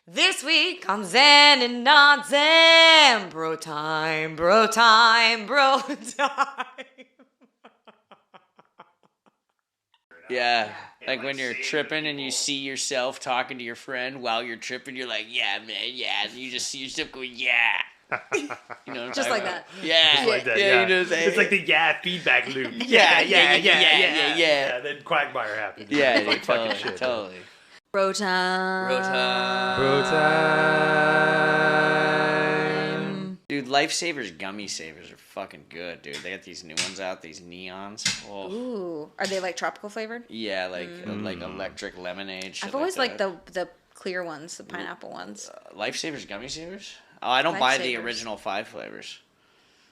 This week on Zen and Not Zen, BroTime, BroTime, BroTime. Yeah, like when you're tripping and you see yourself talking to your friend while you're tripping, you're like, yeah, man, yeah. And you just see yourself going, yeah. You know, Just like that. Yeah, Just like that, yeah. You know what I'm saying? It's like the feedback loop. Yeah. Then Quagmire happens. Yeah, It's like totally, fucking shit. totally. BroTime. BroTime. Dude, Lifesavers gummy savers are fucking good, dude. They got these new ones out, these neons. Oh. Ooh, are they like tropical flavored? Yeah, like electric lemonade. Shit I've always like liked the clear ones, the pineapple ones. Lifesavers gummy savers? Oh, I don't buy the Lifesavers. original 5 flavors.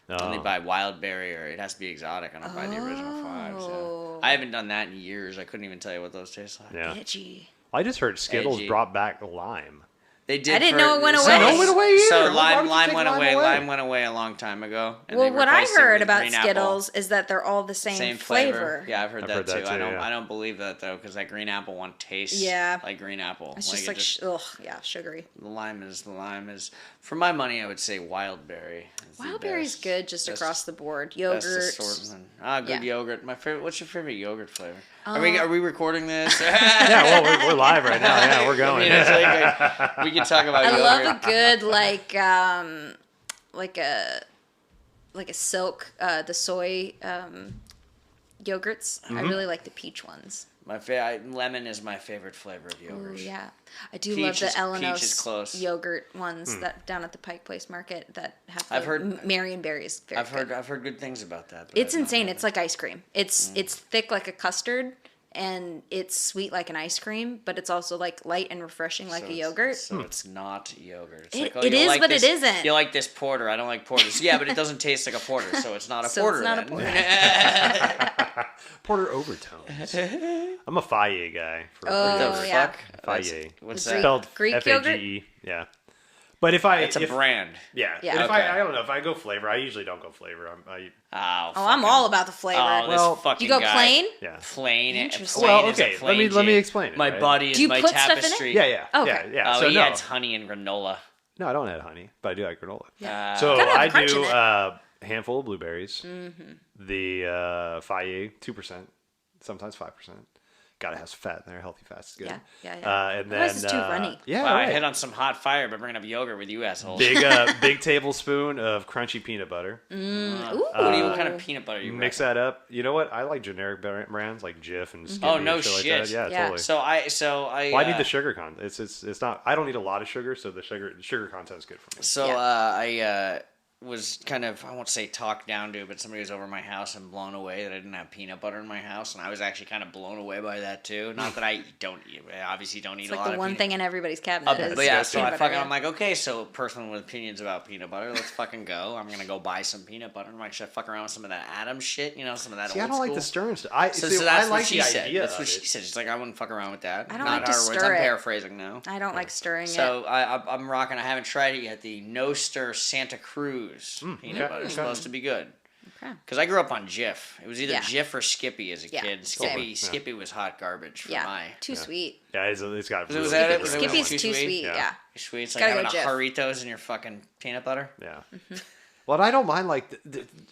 No. I only buy wild berry, or it has to be exotic. I don't buy the original 5. So. Oh. I haven't done that in years. I couldn't even tell you what those taste like. Yeah. Edgy. I just heard Skittles Edgy. brought back lime. They did. I didn't know it went away. No, it went away either. So Why would you lime take went lime away. away? Lime went away a long time ago. And Well, they what I replaced it heard with about green apple. Skittles is that they're all the same flavor. Yeah, I've heard that too. yeah. I don't believe that though, because that green apple one tastes like green apple. It's just it sugary. the lime is. For my money, I would say wild berry. Wild berry's good just Best- across the board. best Yogurt. assortment. Good Yeah. yogurt. My favorite. What's your favorite yogurt flavor? Are we recording this? Yeah, well, we're live right now. Yeah, we're going. I mean, it's like, we can talk about I yogurt. love a good like a silk the soy yogurts. I really like the peach ones. Lemon is my favorite flavor of yogurt. Oh yeah, I do Peach love the is- peach is Elenos close. yogurt ones that down at the Pike Place Market that have. I've heard- Marionberry is very I've good. heard good things about that. But It's I've not insane. had It's like ice cream. It's thick like a custard, and it's sweet like an ice cream, but it's also like light and refreshing like a yogurt. So it's not yogurt. It's It- like, it you is, like but this, it isn't. You like this porter. I don't like porters. Yeah, but it doesn't taste like a porter, so it's not a So porter. it's not a then. porter. Porter overtones. I'm a Faye guy. Oh, What the yeah. fuck? Faye. What's Greek- that? Spelled Greek Fage. Yeah. But if It's a brand. Yeah. Yeah. If Okay. I don't know, if I go flavor, I usually don't go flavor. Oh, I'm all about the flavor. Oh, this Well, fucking you go guy. plain? yeah. Plain. Interesting. Plain Well, is a okay. plain Let me Jane. explain it. My right? body is Do you my put stuff in it? tapestry. Yeah. Okay. Yeah. Oh So yeah, no. it's honey and granola. No, I don't add honey, but I do like granola. Yeah. So Gotta have I crunch do in it. a handful of blueberries, the Faye 2%, sometimes 5%. Gotta have some fat in there. Healthy fat is good. Yeah. And then Otherwise it's too runny. Yeah, Wow, I right. hit on some hot fire by bringing up yogurt with you assholes. Big tablespoon of crunchy peanut butter. What kind of peanut butter you Mix that up. You know what? I like generic brands like Jif and Skippy. Oh, no and shit. Like shit. that. Yeah, Yeah. totally. So I Well, I need the sugar content. It's not. I don't need a lot of sugar, so the sugar content is good for me. So Yeah. I was kind of, I won't say talked down to, but somebody was over my house and blown away that I didn't have peanut butter in my house, and I was actually kind of blown away by that too. Not that I obviously don't eat It's a like lot the of one peanut thing in everybody's cabinet is But yeah, so peanut I butter, fucking, yeah. I'm like, okay, so person with opinions about peanut butter, let's fucking go. I'm gonna go buy some peanut butter. I'm like, should I fuck around with some of that Adams shit? You know, some of that See, old I don't like school? the stirring stuff. So I that's what like she the said. idea That's of what she it. said. She's like, I wouldn't fuck around with that. I don't Not like to her words. stir I'm it. paraphrasing now. I don't like stirring it. So I'm rocking. I haven't tried it yet. The No Stir Santa Cruz peanut okay, butter is okay. supposed to be good. Okay. Because I grew up on Jif. It was either Yeah. Jif or Skippy as a Yeah, kid. same. Skippy was hot garbage for my. Too sweet. Yeah, it's got. Was really that it? good Was it granola. Skippy's Too too sweet? sweet. Yeah. Yeah. Sweet. It's like Gotta having go a Jif. Doritos in your fucking peanut butter. Yeah. Well, I don't mind. Like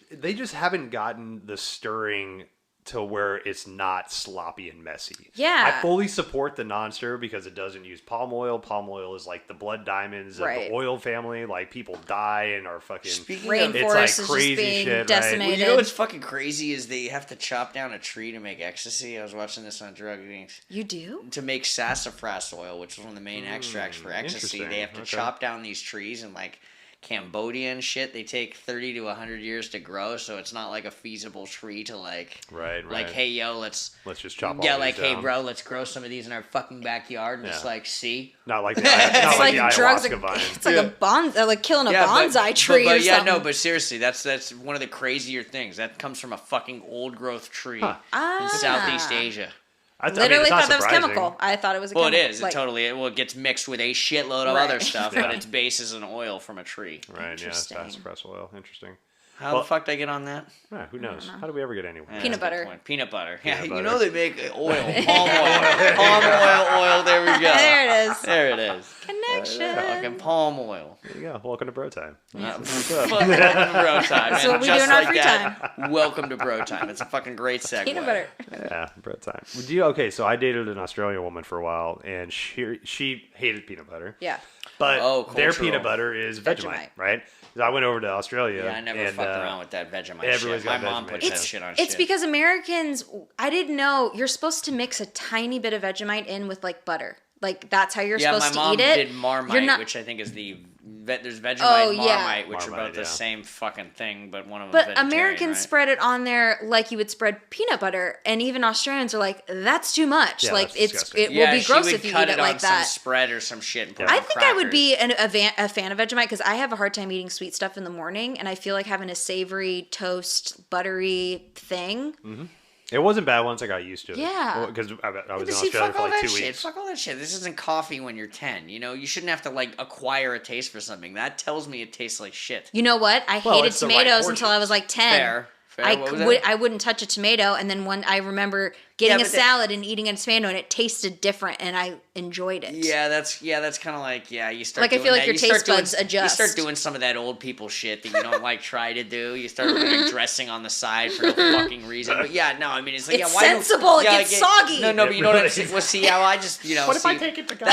they just haven't gotten the stirring to where it's not sloppy and messy. Yeah. I fully support the non-stir because it doesn't use palm oil. Palm oil is like the blood diamonds of Right. the oil family. Like people die and are fucking. Speaking of, Rainforest It's like is crazy just being shit, right? decimated. well, you know what's fucking crazy is they have to chop down a tree to make ecstasy. I was watching this on Drug Addict. You do? To make sassafras oil, which is one of the main extracts for ecstasy, interesting. they have to Okay. chop down these trees and like Cambodia and shit. They take 30 to 100 years to grow, so it's not like a feasible tree to like, Right. like, hey yo, let's just chop. all yeah, these like, hey down. bro, let's grow some of these in our fucking backyard and just Yeah. like see. Not like the, It's not like, the drugs. ayahuasca vine. It's like a bonsai, like killing a Yeah, bonsai tree or yeah, something. no, but seriously, that's one of the crazier things. That comes from a fucking old growth tree in Southeast Asia. I mean, Literally it's not thought that was surprising. chemical. I thought it was a Well, it chemical. is. Like, It totally. It gets mixed with a shitload of Right. other stuff, Yeah. but its base is an oil from a tree. Right. Yeah. Interesting. Sassafras oil. Interesting. How the fuck did I get on that? Who knows? How do we ever get anywhere? Yeah, Peanut that's a good butter. point. Peanut butter. Yeah, Peanut you butter. know they make oil. Palm oil. Palm oil. There we go. There it is. There it is. Connection. Fucking palm oil. There you go. Welcome to BroTime. Welcome to BroTime. That's what we do Just in our like free that, welcome to BroTime. It's a fucking great segue. Peanut butter. Yeah, BroTime. Okay, so I dated an Australian woman for a while, and she hated peanut butter. Yeah. But their cultural. peanut butter is Vegemite, Vegemite. right? So I went over to Australia. Yeah, I never and, fucked around with that Vegemite everybody's shit. My got mom Vegemite. puts that shit on It's shit. because Americans, I didn't know you're supposed to mix a tiny bit of Vegemite in with like butter. Like that's how you're supposed my mom to eat it. did Marmite, You're not- which I think is there's Vegemite Oh, and yeah. Marmite, which are Marmite, both the yeah. same fucking thing, but one of them But vegetarian, Americans right? spread it on there like you would spread peanut butter, and even Australians are like, "That's too much. Yeah, like that's disgusting. it will be gross she would if you cut eat it on like that." some spread or some shit. And put Yeah. it I on think I would crackers. be a fan of Vegemite because I have a hard time eating sweet stuff in the morning, and I feel like having a savory toast, buttery thing. It wasn't bad once I got used to it. Yeah. Because I was But in see, Australia fuck for all like that 2 shit. weeks. Fuck all that shit. This isn't coffee when you're 10. You know, you shouldn't have to like acquire a taste for something. That tells me it tastes like shit. You know what? I Well, hated it's the right tomatoes until I portions. was like 10. Fair. What was that? I wouldn't touch a tomato, and then I remember getting Yeah, a but salad and eating a tomato, and it tasted different, and I enjoyed it. Yeah, that's kind of like you start. Like, I doing feel like that. your You start taste buds doing, adjust. You start doing some of that old people shit that you don't like try to do. You start putting dressing on the side for no fucking reason. But yeah, no, I mean it's like It's why sensible. It yeah, gets like, soggy. No, but you know what I'm really saying. Well, see how I just What if I see, take it to go?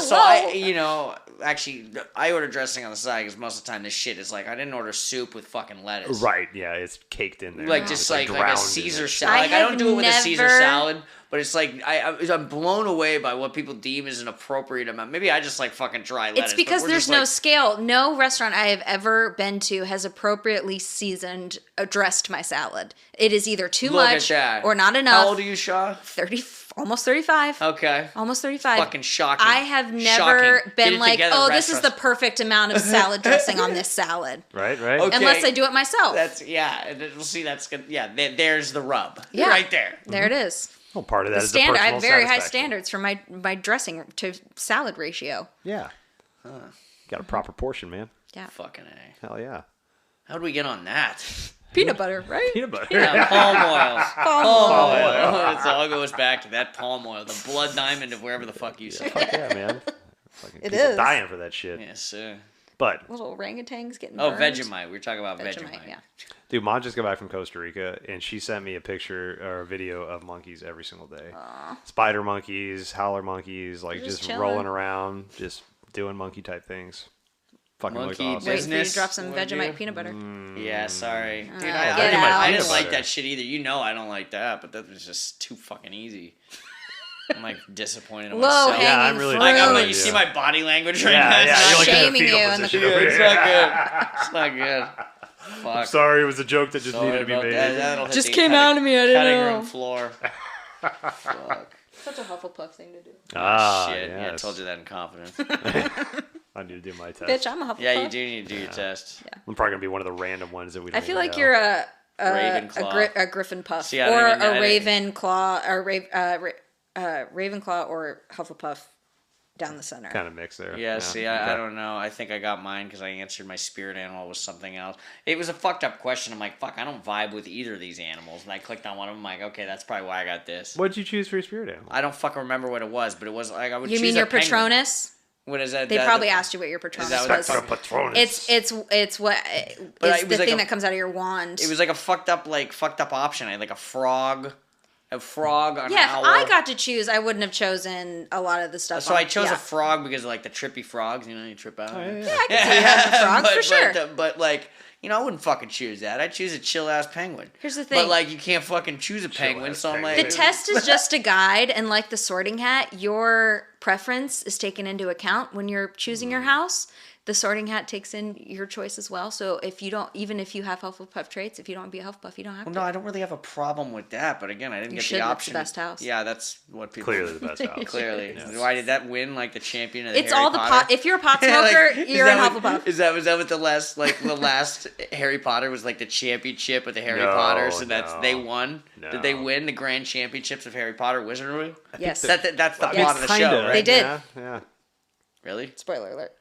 so I actually I order dressing on the side because most of the time this shit is like I didn't order soup with fucking lettuce. Right, yeah, it's caked in there. Like It's just like a drowned in Caesar it. salad. Like I have don't do it with a Caesar never- salad, but it's like I'm blown away by what people deem as an appropriate amount. Maybe I just like fucking dry lettuce. It's but because we're there's just no like, scale. No restaurant I have ever been to has appropriately seasoned, dressed my salad. It is either too Look much at that. or not enough. How old are you, Shaw? 30, almost 35. Okay. Almost 35. Fucking shocking. I have never Shocking. Get been it like, together, oh, this is the restaurants. perfect amount of salad dressing on this salad. Right. Okay. Unless I do it myself. That's we'll see. That's good. Yeah, there's the rub. Yeah. Right there. There it is. Well, part of that The is the standard. I personal have very high satisfaction. standards for my dressing to salad ratio. Yeah. Got a proper portion, man. Yeah. Fucking A. Hell yeah. How'd we get on that? Peanut butter, right? Peanut butter. Yeah, palm oil. Palm oil. It all goes back to that palm oil, the blood diamond of wherever the fuck you say. Fuck yeah, man. Fucking It people is. dying for that shit. Yes, sir. But Little orangutans getting Oh, burned. Vegemite. We were talking about Vegemite. Yeah. dude, Mom just got back from Costa Rica, and she sent me a picture or a video of monkeys every single day. Spider monkeys, howler monkeys, like Just just chilling. rolling around, just doing monkey type things. Fucking looked Monkey awesome. Wait for you to Business, drop some what do you Vegemite do? peanut butter. Yeah, sorry. Dude, Get I out. didn't Peanut like butter. that shit either. You know I don't like that, but that was just too fucking easy. I'm like disappointed in Low myself. Yeah, I'm hanging really fruit. Like, I'm Yeah. like, you see my body language right Yeah, now? yeah. It's You're not like in the shaming fetal you in the- position good. over It's here. not good. It's not good. Fuck. Sorry, it was a joke that just Sorry needed to be about made. that. That'll hit Just the came cutting- out of me, I didn't cutting know. room floor. Fuck. Such a Hufflepuff thing to do. Ah, Shit. Yeah, I yes. told you that in confidence. I need to do my test. Bitch, I'm a Hufflepuff. Yeah, you do need to do your test. I'm probably gonna be one of the random ones that we. Don't I feel even like know. you're a Ravenclaw. Griffin Puff, See, I don't or even know- I a didn't- Ravenclaw, or Ravenclaw, or Hufflepuff down the center. kind of mix there. Yeah, see, I okay. don't know. I think I got mine because I answered my spirit animal was something else. It was a fucked up question. I'm like, fuck, I don't vibe with either of these animals. And I clicked on one of them. I'm like, okay, that's probably why I got this. What'd you choose for your spirit animal? I don't fucking remember what it was, but it was like I would You choose mean a your penguin. Patronus? What is that? They that- probably asked you what your Patronus that what was. the Spectra Patronus. It's what But it's it was the like thing a- that comes out of your wand. It was like a fucked up option. I had like a frog, an yeah. If owl. I got to choose, I wouldn't have chosen a lot of the stuff. So on- I chose yeah. a frog because of like the trippy frogs. You know, you trip out. Oh, yeah. I can see having a frog for sure. But like, you know, I wouldn't fucking choose that. I'd choose a chill ass penguin. Here's the thing. But like, you can't fucking choose a penguin. ass So I'm penguin. like, The test is just a guide, and like the sorting hat, your preference is taken into account when you're choosing your house. The sorting hat takes in your choice as well. So if you don't, even if you have Hufflepuff traits, if you don't want to be a Hufflepuff, you don't have Well, to. no, I don't really have a problem with that. But again, I didn't You get shouldn't. the It's the option. best house. Yeah, that's what people. Clearly the best house. Clearly. Yes. Why did that win? Like the champion of the It's Harry all the Potter? pot. If you're a pot Yeah, smoker, like, you're in was Hufflepuff. that what the last Harry Potter was like the championship of the Harry No, Potter? So that's no. they won. No. Did they win the grand championships of Harry Potter Wizardry? Yes. That's the I mean, plot of the kinda, show, right? right? They did. Yeah. Really? Spoiler alert.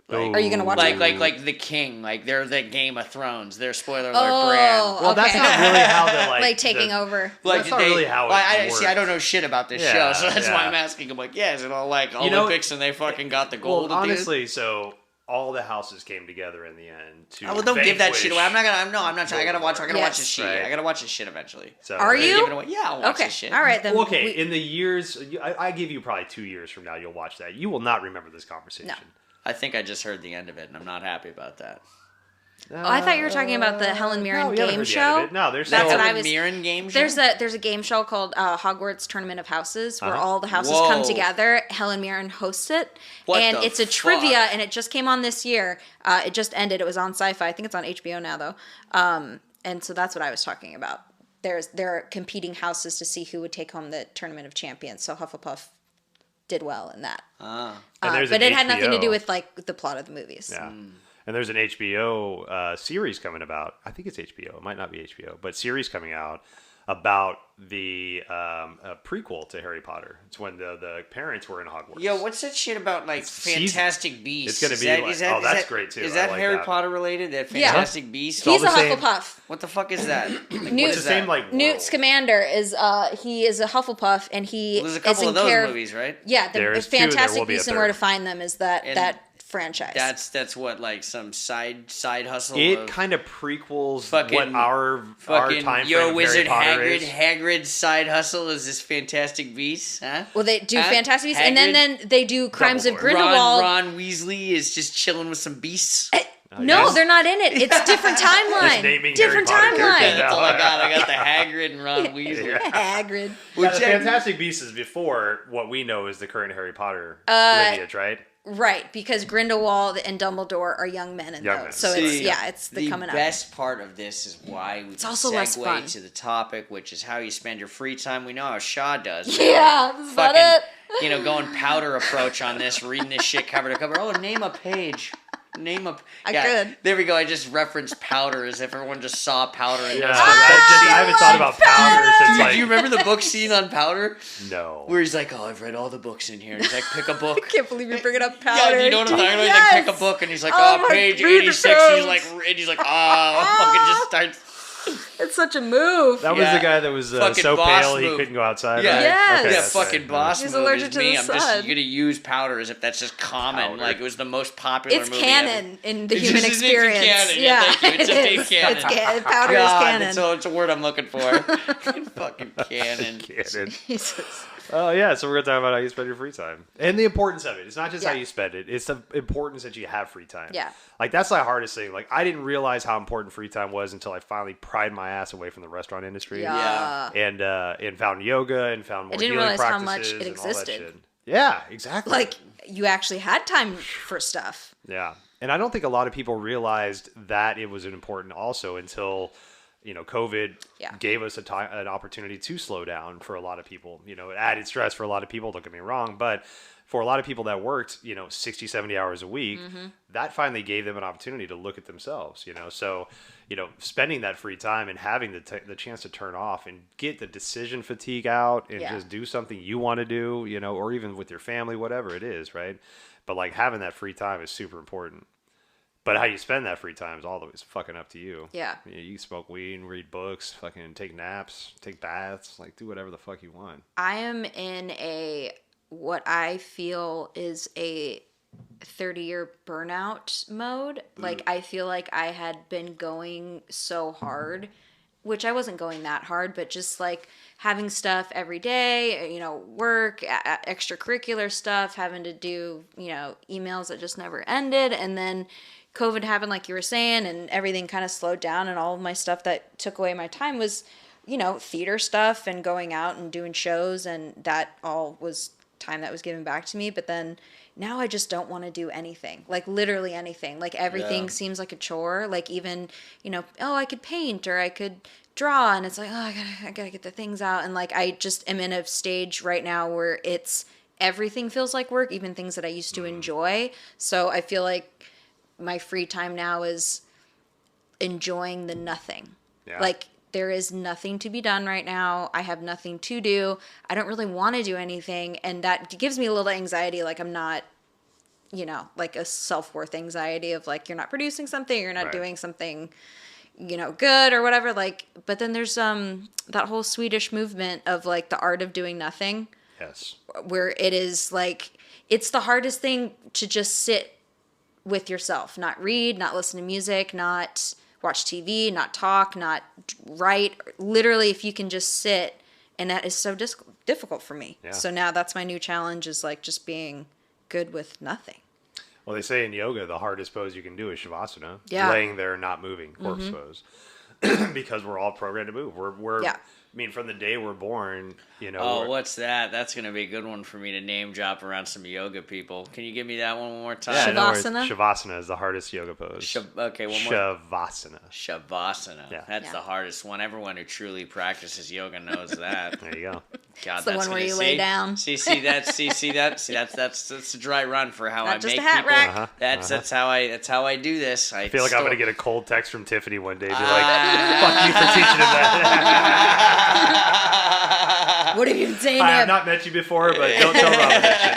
Are you gonna watch it? Like the King, like they're the Game of Thrones. They're spoiler alert Oh, brand. Well, that's okay. not really how the Like taking over. Like that's not really how it I works. see. I don't know shit about this Yeah, show, so that's why yeah. I'm asking. I'm like, yeah, is it all like You know- Olympics and they fucking got the gold? Well, at the end? honestly, so all the houses came together in the end to. Oh, well, don't give that shit away. I'm not vanquish- gonna. No, I'm not trying. I gotta watch. I gotta Yes. watch this shit. Right. I gotta watch this shit eventually. So, Are Don't you? give it away. Yeah, I'll watch Okay. this shit. All right then. Well, okay, in the years, I give you probably 2 years from now, you'll watch that. You will not remember this conversation. No. I think I just heard the end of it, and I'm not happy about that. Oh, I thought you were talking about the Helen Mirren no, you haven't game heard the end of show. it. No, there's That's no, what I was. Mirren game show. There's a game show called Hogwarts Tournament of Houses where all the houses Whoa. come together. Helen Mirren hosts it, What and the it's a fuck? trivia, and it just came on this year. It just ended. It was on Sci-Fi. I think it's on HBO now though. And so that's what I was talking about. There are competing houses to see who would take home the Tournament of Champions. So Hufflepuff did well in that. And there's But an it had nothing to HBO. do with like the plot of the movies. Yeah. And there's an HBO series coming about. I think it's HBO. It might not be HBO, but series coming out about the prequel to Harry Potter. It's when the parents were in Hogwarts. Yo, what's that shit about like Fantastic Beasts? It's gonna be like- that's great, too. Is I that like Harry that. Potter related? That Yeah. Fantastic Beasts? He's a the same- Hufflepuff. What the fuck is that? Like, Newt- what It's is the same that? like Newt world. Scamander is a Hufflepuff, and he Well, there's a is couple in of those care. movies, right? Yeah, There the is two, and there Fantastic will be a Beasts and Where to third. Find Them is And that franchise. That's what, like some side hustle. It of kind of prequels fucking- what our fucking time Yo frame of Wizard Harry Potter Hagrid. is. Hagrid's side hustle is this Fantastic Beasts, huh? Well, they do Huh? Fantastic Beasts, and then they do Crimes of Dumbledore. Grindelwald. Ron Weasley is just chilling with some beasts. No, yes. they're not in it. It's different timeline. naming Different Harry Potter timeline. characters That's all I got. I got the Hagrid and Ron Weasley. Hagrid. Yeah, the Which- Fantastic Beasts is before what we know is the current Harry Potter lineage, right? Right, because Grindelwald and Dumbledore are young men in Young those. men. So See, it's the coming up. best part of this is why we also less fun. segue to the topic, which is how you spend your free time. We know how Shaw does. Yeah, is that Fucking, you know, going powder approach on this, reading this shit cover to cover. Oh, name a page. Name a. I could. There we go. I just referenced powder as if everyone just saw powder. And Yeah, knows I haven't thought about powder since Dude, like do you remember the book scene on powder? no. Where he's like, "Oh, I've read all the books in here." And he's like, "Pick a book." I can't believe you're bringing up Yeah, powder. do you know what I'm talking about? He's Yes! like, pick a book, and he's like, Oh, oh, my page reader 86. And he's like, oh, fucking just starts. It's such a move. That was Yeah. the guy that was Fucking so boss pale he move. couldn't go outside. Yeah, right? Yes. Okay, yeah, that's fucking right. boss He's move allergic is to me. the I'm just sun. gonna use powder as if that's just common. Powder. Like it was the most popular It's movie canon in the It's human just- it's a experience. canon. Yeah, thank you. It's a big is. canon. It's powder God, is canon. it's a word I'm looking for. Fucking canon. Cannon. Jesus. Oh yeah, so we're gonna talk about how you spend your free time and the importance of it. It's not just how Yeah. you spend it; it's the importance that you have free time. Yeah. like that's the hardest thing. Like I didn't realize how important free time was until I finally pried my ass away from the restaurant industry. Yeah. and found yoga and found more. didn't healing realize how much practices it and all that existed. shit. Yeah, exactly. Like you actually had time for stuff. Yeah, and I don't think a lot of people realized that it was important also until COVID Yeah. gave us an opportunity to slow down for a lot of people. It added stress for a lot of people. Don't get me wrong, but for a lot of people that worked 60, 70 hours a week, that finally gave them an opportunity to look at themselves. So spending that free time and having the chance to turn off and get the decision fatigue out and Yeah. just do something you want to do, or even with your family, whatever it is, right? But like having that free time is super important. But how you spend that free time is always fucking up to you. Yeah. You can smoke weed, read books, fucking take naps, take baths, like do whatever the fuck you want. I am in what I feel is a 30-year burnout mode. Like I feel like I had been going so hard, which I wasn't going that hard, but just like having stuff every day, work, extracurricular stuff, having to do, emails that just never ended. And then COVID happened, like you were saying, and everything kind of slowed down. And all of my stuff that took away my time was, theater stuff and going out and doing shows. And that all was time that was given back to me. But then now I just don't want to do anything, like literally anything. Like everything seems like a chore. Like even, I could paint or I could draw, and it's like, oh, I gotta get the things out. And like I just am in a stage right now where everything feels like work, even things that I used to enjoy. So I feel like my free time now is enjoying the nothing. Yeah. Like there is nothing to be done right now. I have nothing to do. I don't really want to do anything, and that gives me a little anxiety. Like I'm not like a self-worth anxiety of like, you're not producing something, you're not Right. doing something, good or whatever. Like, but then there's that whole Swedish movement of like the art of doing nothing, Yes. where it is like, it's the hardest thing to just sit with yourself, not read, not listen to music, not watch TV, not talk, not write. Literally, if you can just sit, and that is so difficult for me. Yeah. So now that's my new challenge, is like just being good with nothing. Well, they say in yoga, the hardest pose you can do is Shavasana. Yeah. Laying there, not moving, corpse pose. Because we're all programmed to move. We're Yeah. I mean, from the day we're born, Oh, we're- what's that? That's going to be a good one for me to name drop around some yoga people. Can you give me that one more time? Yeah, no worries. Shavasana? Shavasana is the hardest yoga pose. Okay, one more. Shavasana. Shavasana. Yeah. That's Yeah. the hardest one. Everyone who truly practices yoga knows that. There you go. God, It's the one where you lay down. That's a dry run for how Not I just make a hat people. rack. Uh-huh. That's how I do this. I feel like I'm going to get a cold text from Tiffany one day. Be like, fuck you for teaching him that. What have you been saying I to have him? not met you before, but don't tell Robin that shit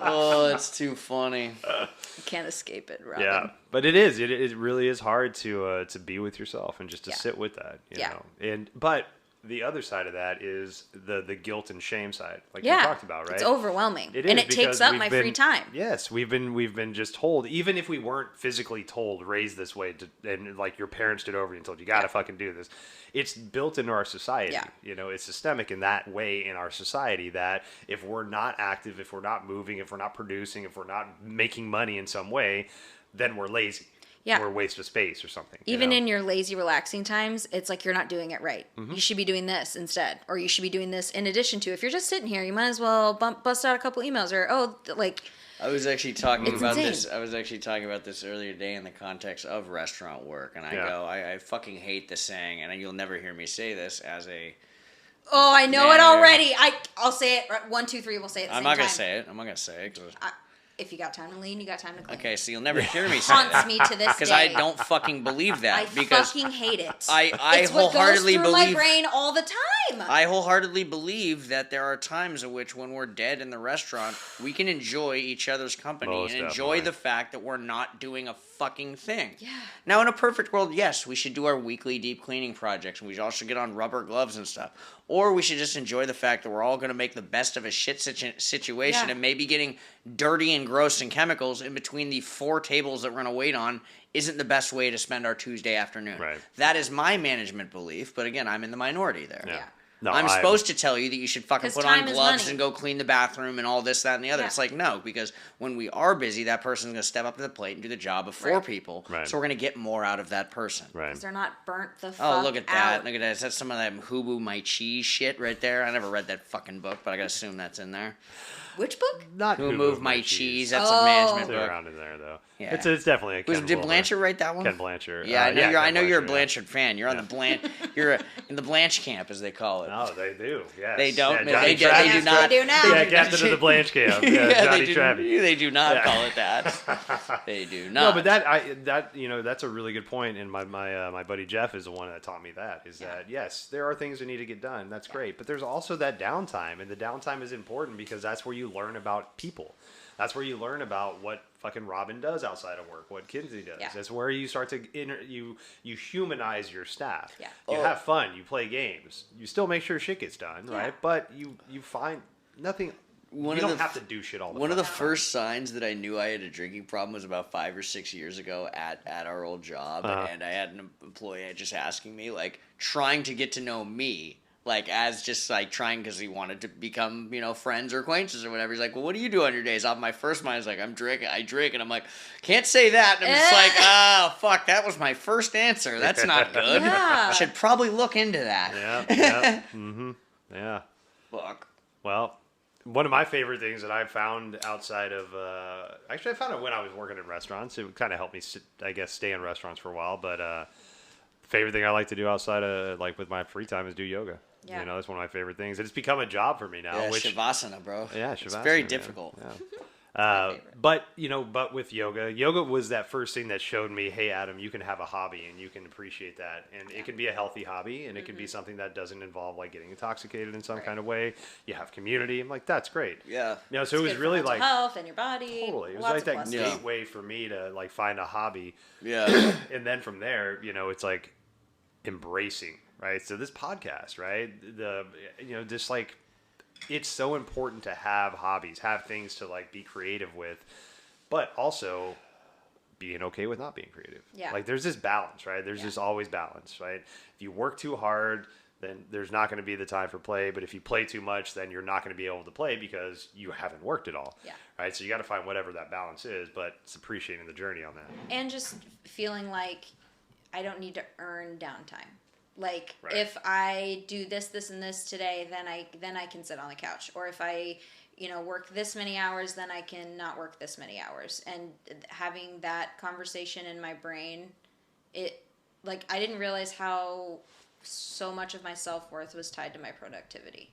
anymore. Oh, it's too funny. You can't escape it, Robin. Yeah, but it is. It really is hard to be with yourself and just to Yeah. sit with that. You Yeah. know. But the other side of that is the guilt and shame side, like Yeah. you talked about, right? It's overwhelming. It and is it takes because up we've my been- free time. Yes, we've been just told, even if we weren't physically told, raised this way, and like your parents stood over you and told you gotta fucking do this. It's built into our society. Yeah. It's systemic in that way in our society that if we're not active, if we're not moving, if we're not producing, if we're not making money in some way, then we're lazy. Yeah. We're a waste of space or something. Even in your lazy, relaxing times, it's like you're not doing it right. Mm-hmm. You should be doing this instead, or you should be doing this in addition to. If you're just sitting here, you might as well bust out a couple emails, or I was actually talking It's about insane. this. I was actually talking about this earlier today in the context of restaurant work, and I fucking hate the saying, and you'll never hear me say this as a. oh, I know Man, it yeah. already. I'll say it. 1, 2, 3. We'll say it. At the I'm same not gonna time. say it. I'm not gonna say it. 'Cause- If you got time to lean, you got time to clean. okay, so you'll never hear me say Haunts that me to this because day. I don't fucking believe that. I because fucking hate it. I it's what goes wholeheartedly through my believe. brain all the time. I wholeheartedly believe that there are times in which, when we're dead in the restaurant, we can enjoy each other's company Most and enjoy definitely. the fact that we're not doing a fucking thing. Yeah. Now, in a perfect world, yes, we should do our weekly deep cleaning projects, and we all should get on rubber gloves and stuff. Or we should just enjoy the fact that we're all going to make the best of a shit situation, Yeah. and maybe getting dirty and gross and chemicals in between the 4 tables that we're going to wait on isn't the best way to spend our Tuesday afternoon. Right. That is my management belief, but again, I'm in the minority there. Yeah. Yeah. No, I'm supposed to tell you that you should fucking 'Cause put on time is gloves money. and go clean the bathroom and all this, that, and the other. Yeah. It's like, no, because when we are busy, that person's going to step up to the plate and do the job of 4 Right. people. Right. So we're going to get more out of that person. Right. Because they're not burnt the fuck Oh, look at that. out. Look at that. Is that some of that Hubu My Cheese shit right there? I never read that fucking book, but I got to assume that's in there. Which book? Not Who Moved My Cheese? That's Oh. a management They're book. around in there though. Yeah. It's definitely a Ken Did Wilber. Blanchard write that one? Ken Blanchard. Yeah, I know. I know you're a yeah. Blanchard fan. You're on the You're in the Blanche camp, as they call it. No, they do. Yes. They don't. Yeah, Johnny They do Travis. not. They do now. Yeah, captain of the Blanche camp. Yeah, Johnny Travis. They do not Yeah. call it that. They do No, not. but that's a really good point, and my buddy Jeff is the one that taught me that. That yes, there are things that need to get done. That's great, but there's also that downtime, and the downtime is important because that's where you learn about people. That's where you learn about what fucking Robin does outside of work, what Kinsey does. Yeah. That's where you start to you humanize your staff. Yeah. You have fun. You play games. You still make sure shit gets done, Yeah. right? But you find nothing. One you of don't the- have to do shit all the One of the fucking first signs that I knew I had a drinking problem was about 5 or 6 years ago at our old job, Uh-huh. and I had an employee just asking me, like, trying to get to know me, like, as just like trying because he wanted to become, friends or acquaintances or whatever. He's like, well, what do you do on your days off? My first mind is like, I drink, and I'm like, can't say that. And I'm just like, oh fuck, that was my first answer. That's not good. Yeah. I should probably look into that. Yeah. Yeah. Fuck. Well, one of my favorite things that I've found outside of actually I found it when I was working in restaurants. It kind of helped me, stay in restaurants for a while. But favorite thing I like to do outside of with my free time is do yoga. Yeah. That's one of my favorite things. It's become a job for me now. Yeah, which Shavasana, bro. yeah, It's Shavasana, very man. difficult. Yeah. But but with yoga was that first thing that showed me, hey, Adam, you can have a hobby and you can appreciate that, and it can be a healthy hobby, and it can be something that doesn't involve like getting intoxicated in some kind of way. You have community. I'm like, that's great. Yeah. So it was really like health and your body. totally. It was Lots like of that pluses. gateway for me to like find a hobby. Yeah. And then from there, it's like embracing, right? So this podcast, right? Just like it's so important to have hobbies, have things to like be creative with, but also being okay with not being creative. Yeah. Like there's this balance, right? There's just always balance, right? If you work too hard, then there's not going to be the time for play. But if you play too much, then you're not going to be able to play because you haven't worked at all. Yeah. Right. So you got to find whatever that balance is, but it's appreciating the journey on that. And just feeling like I don't need to earn downtime. Like Right. if I do this, this, and this today, then I can sit on the couch. Or if I, work this many hours, then I can not work this many hours. And having that conversation in my brain, I didn't realize how so much of my self-worth was tied to my productivity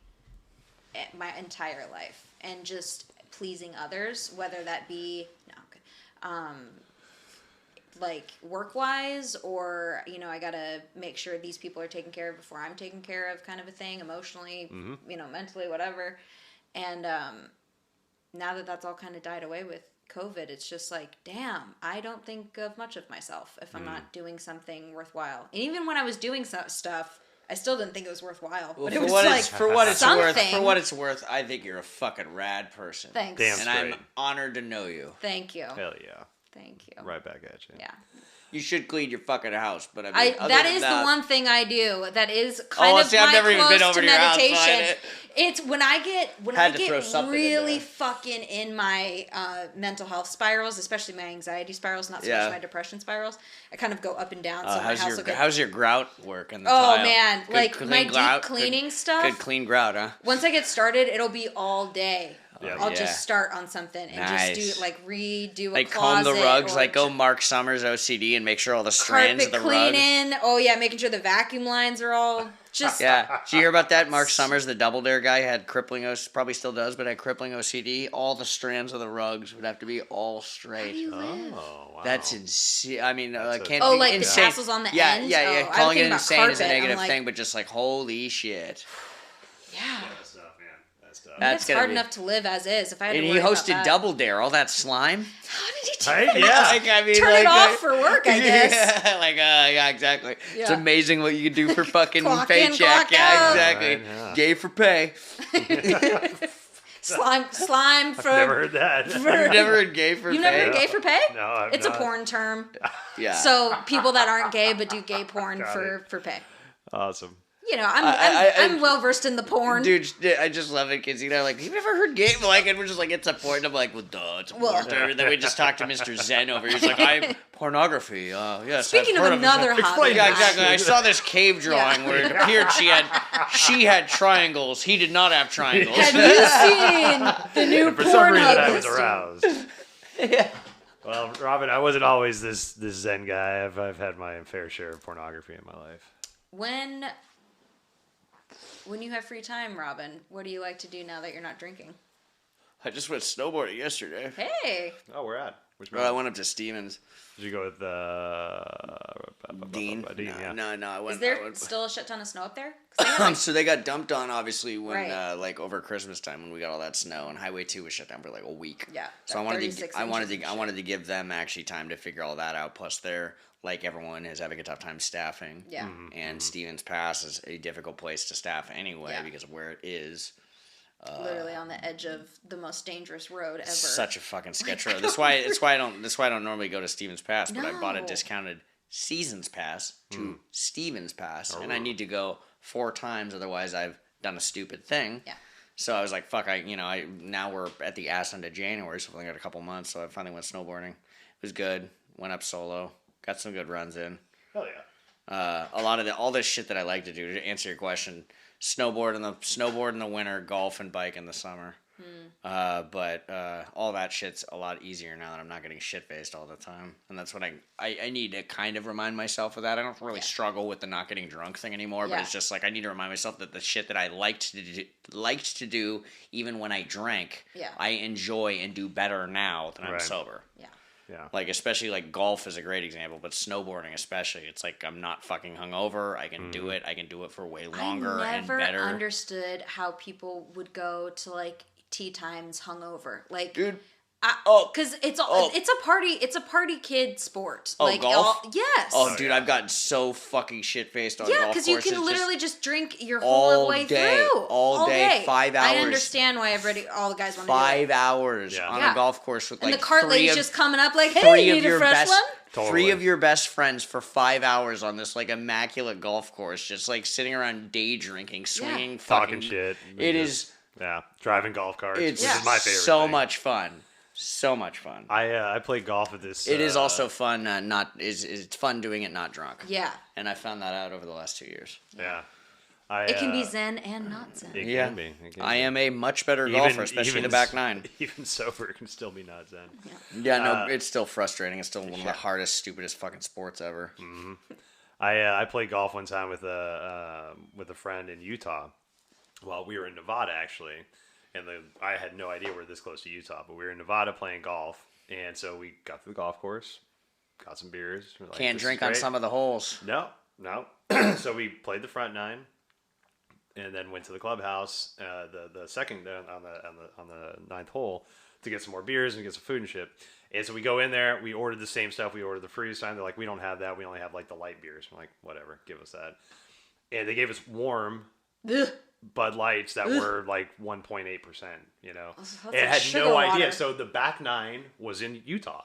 my entire life, and just pleasing others, whether that be like work-wise, or I gotta make sure these people are taken care of before I'm taken care of, kind of a thing, emotionally, mentally, whatever. And now that that's all kind of died away with COVID, it's just like, damn, I don't think of much of myself if I'm not doing something worthwhile. And even when I was doing stuff, I still didn't think it was worthwhile. Well, but it was like for what it's something. worth, I think you're a fucking rad person. Thanks. Damn And straight. I'm honored to know you. Thank you. Hell yeah. Thank you. Right back at you. Yeah. You should clean your fucking house, but I mean, That is the one thing I do. That is kind of I've my never even close been over to to your house, so I meditation. didn't- It's when I get Had to throw something in really there. fucking in my mental health spirals, especially my anxiety spirals, not so much my depression spirals. I kind of go up and down. So my house will get. How's your grout work in the Oh tile? man, Good like clean my grout? deep cleaning Good stuff. clean grout, huh? Once I get started, it'll be all day. Yeah. I'll Yeah. just start on something and Nice. just do redo Like a comb closet. the rugs, or like go ju- Mark Summers OCD and make sure all the strands carpet of the rug. cleaning. Oh yeah, making sure the vacuum lines are all just. Yeah. Did you hear about that? Mark Summers, the Double Dare guy, had crippling probably still does, but had crippling OCD. All the strands of the rugs would have to be all straight. Oh, wow. That's insane. I mean, That's can't Oh, be like the insane. tassels on the yeah, ends? Yeah, Oh, yeah. I was Calling it thinking about insane is a carpet. I'm negative like- thing, but just like holy shit. Yeah. That's tough, man. That's tough. That's It's gonna hard be- enough to live as is. If I had And to he worry about hosted that. Double Dare, all that slime. How did he do Right? that? Yeah. Like, I mean, Turn like, it off for work, I guess. Yeah, yeah, exactly. It's Yeah. amazing what you can do for fucking Clock in, paycheck. clock Yeah, out. exactly. Right, yeah. Gay for pay. Slime for. Never heard that. You've never heard gay for You pay? never heard gay for pay? No, I've It's not. a porn term. Yeah. So people that aren't gay but do gay porn Got for pay. Awesome. I'm well versed in the porn. Dude, I just love it, kids. Like, you've never heard gay? Like, and we're just like, it's a porn. I'm like, well, duh, it's a porn term. And then we just talked to Mr. Zen over here. He's like, pornography. Yes. Speaking I've of heard another it. hobby, Yeah, exactly. I saw this cave drawing Yeah. where it appeared she had triangles. He did not have triangles. Have you seen the new For some reason, I Pornhub was listing? aroused. Yeah. Well, Robin, I wasn't always this Zen guy. I've had my fair share of pornography in my life. When you have free time, Robin, what do you like to do now that you're not drinking? I just went snowboarding yesterday. Hey, Oh, we're at. Which Well, I went up to Stevens. Did you go with Dean? Dean, yeah. No, I went. is there I went- still a shit ton of snow up there? 'Cause they have, So they got dumped on obviously when Right. like over Christmas time when we got all that snow, and Highway 2 was shut down for like a week. Yeah, So I like wanted 36 to I wanted inches to and I wanted to give them actually time to figure all that out. Plus they're like everyone is having a tough time staffing. Yeah. And Stevens Pass is a difficult place to staff anyway Yeah. because of where it is. literally on the edge of the most dangerous road ever. Such a fucking sketch road. That's why I don't normally go to Stevens Pass, but I bought a No. discounted Seasons Pass to Stevens Pass, and I need to go 4 times, otherwise I've done a stupid thing. Yeah. So I was like, fuck, now we're at the ass end of January, so we only got a couple months, so I finally went snowboarding. It was good. Went up solo. Got some good runs in. Hell yeah. A lot of all this shit that I like to do, to answer your question, snowboard in the winter, golf and bike in the summer. But all that shit's a lot easier now that I'm not getting shit-faced all the time. And that's what I need to kind of remind myself of that. I don't really struggle with the not getting drunk thing anymore, but it's just like I need to remind myself that the shit that I liked to do even when I drank, I enjoy and do better now that I'm sober. Yeah. Like, especially, like, golf is a great example, but snowboarding especially. It's like I'm not fucking hungover. I can do it. I can do it for way longer and better. I never understood how people would go to, like, tea times hungover. Like, dude. Because it's a party kid sport. Oh, like, golf? Yes. Oh, dude, I've gotten so fucking shit-faced on golf courses. Yeah, because you can literally just drink your whole way through. All day, 5 hours. I understand why all the guys want to do it. 5 hours on a golf course with, like, and the cart lady's just coming up like, hey, you need a fresh one? Totally. 3 of your best friends for 5 hours on this, like, immaculate golf course, just, like, sitting around day drinking, swinging, talking shit. It is... Yeah, driving golf carts, It's which is my favorite so thing. much fun. So much fun. I play golf at this. It is also fun. It's fun doing it not drunk. Yeah. And I found that out over the last 2 years. Yeah. It can be zen and not zen. It can be. I am a much better golfer, especially the back nine. Even sober, it can still be not zen. Yeah, it's still frustrating. It's still one of the hardest, stupidest fucking sports ever. Mm-hmm. I played golf one time with a friend in Utah. Well, we were in Nevada actually, and I had no idea we were this close to Utah, but we were in Nevada playing golf, and so we got to the golf course, got some beers. We're like, Can't drink on some of the holes. No. So we played the front nine, and then went to the clubhouse, the second on the ninth hole, to get some more beers and get some food and shit. And so we go in there, we ordered the same stuff. We ordered the freeze time. They're like, we don't have that. We only have like the light beers. I'm like, whatever, give us that. And they gave us warm Bud Lights that were like 1.8%, you know. And I had no idea. So the back nine was in Utah.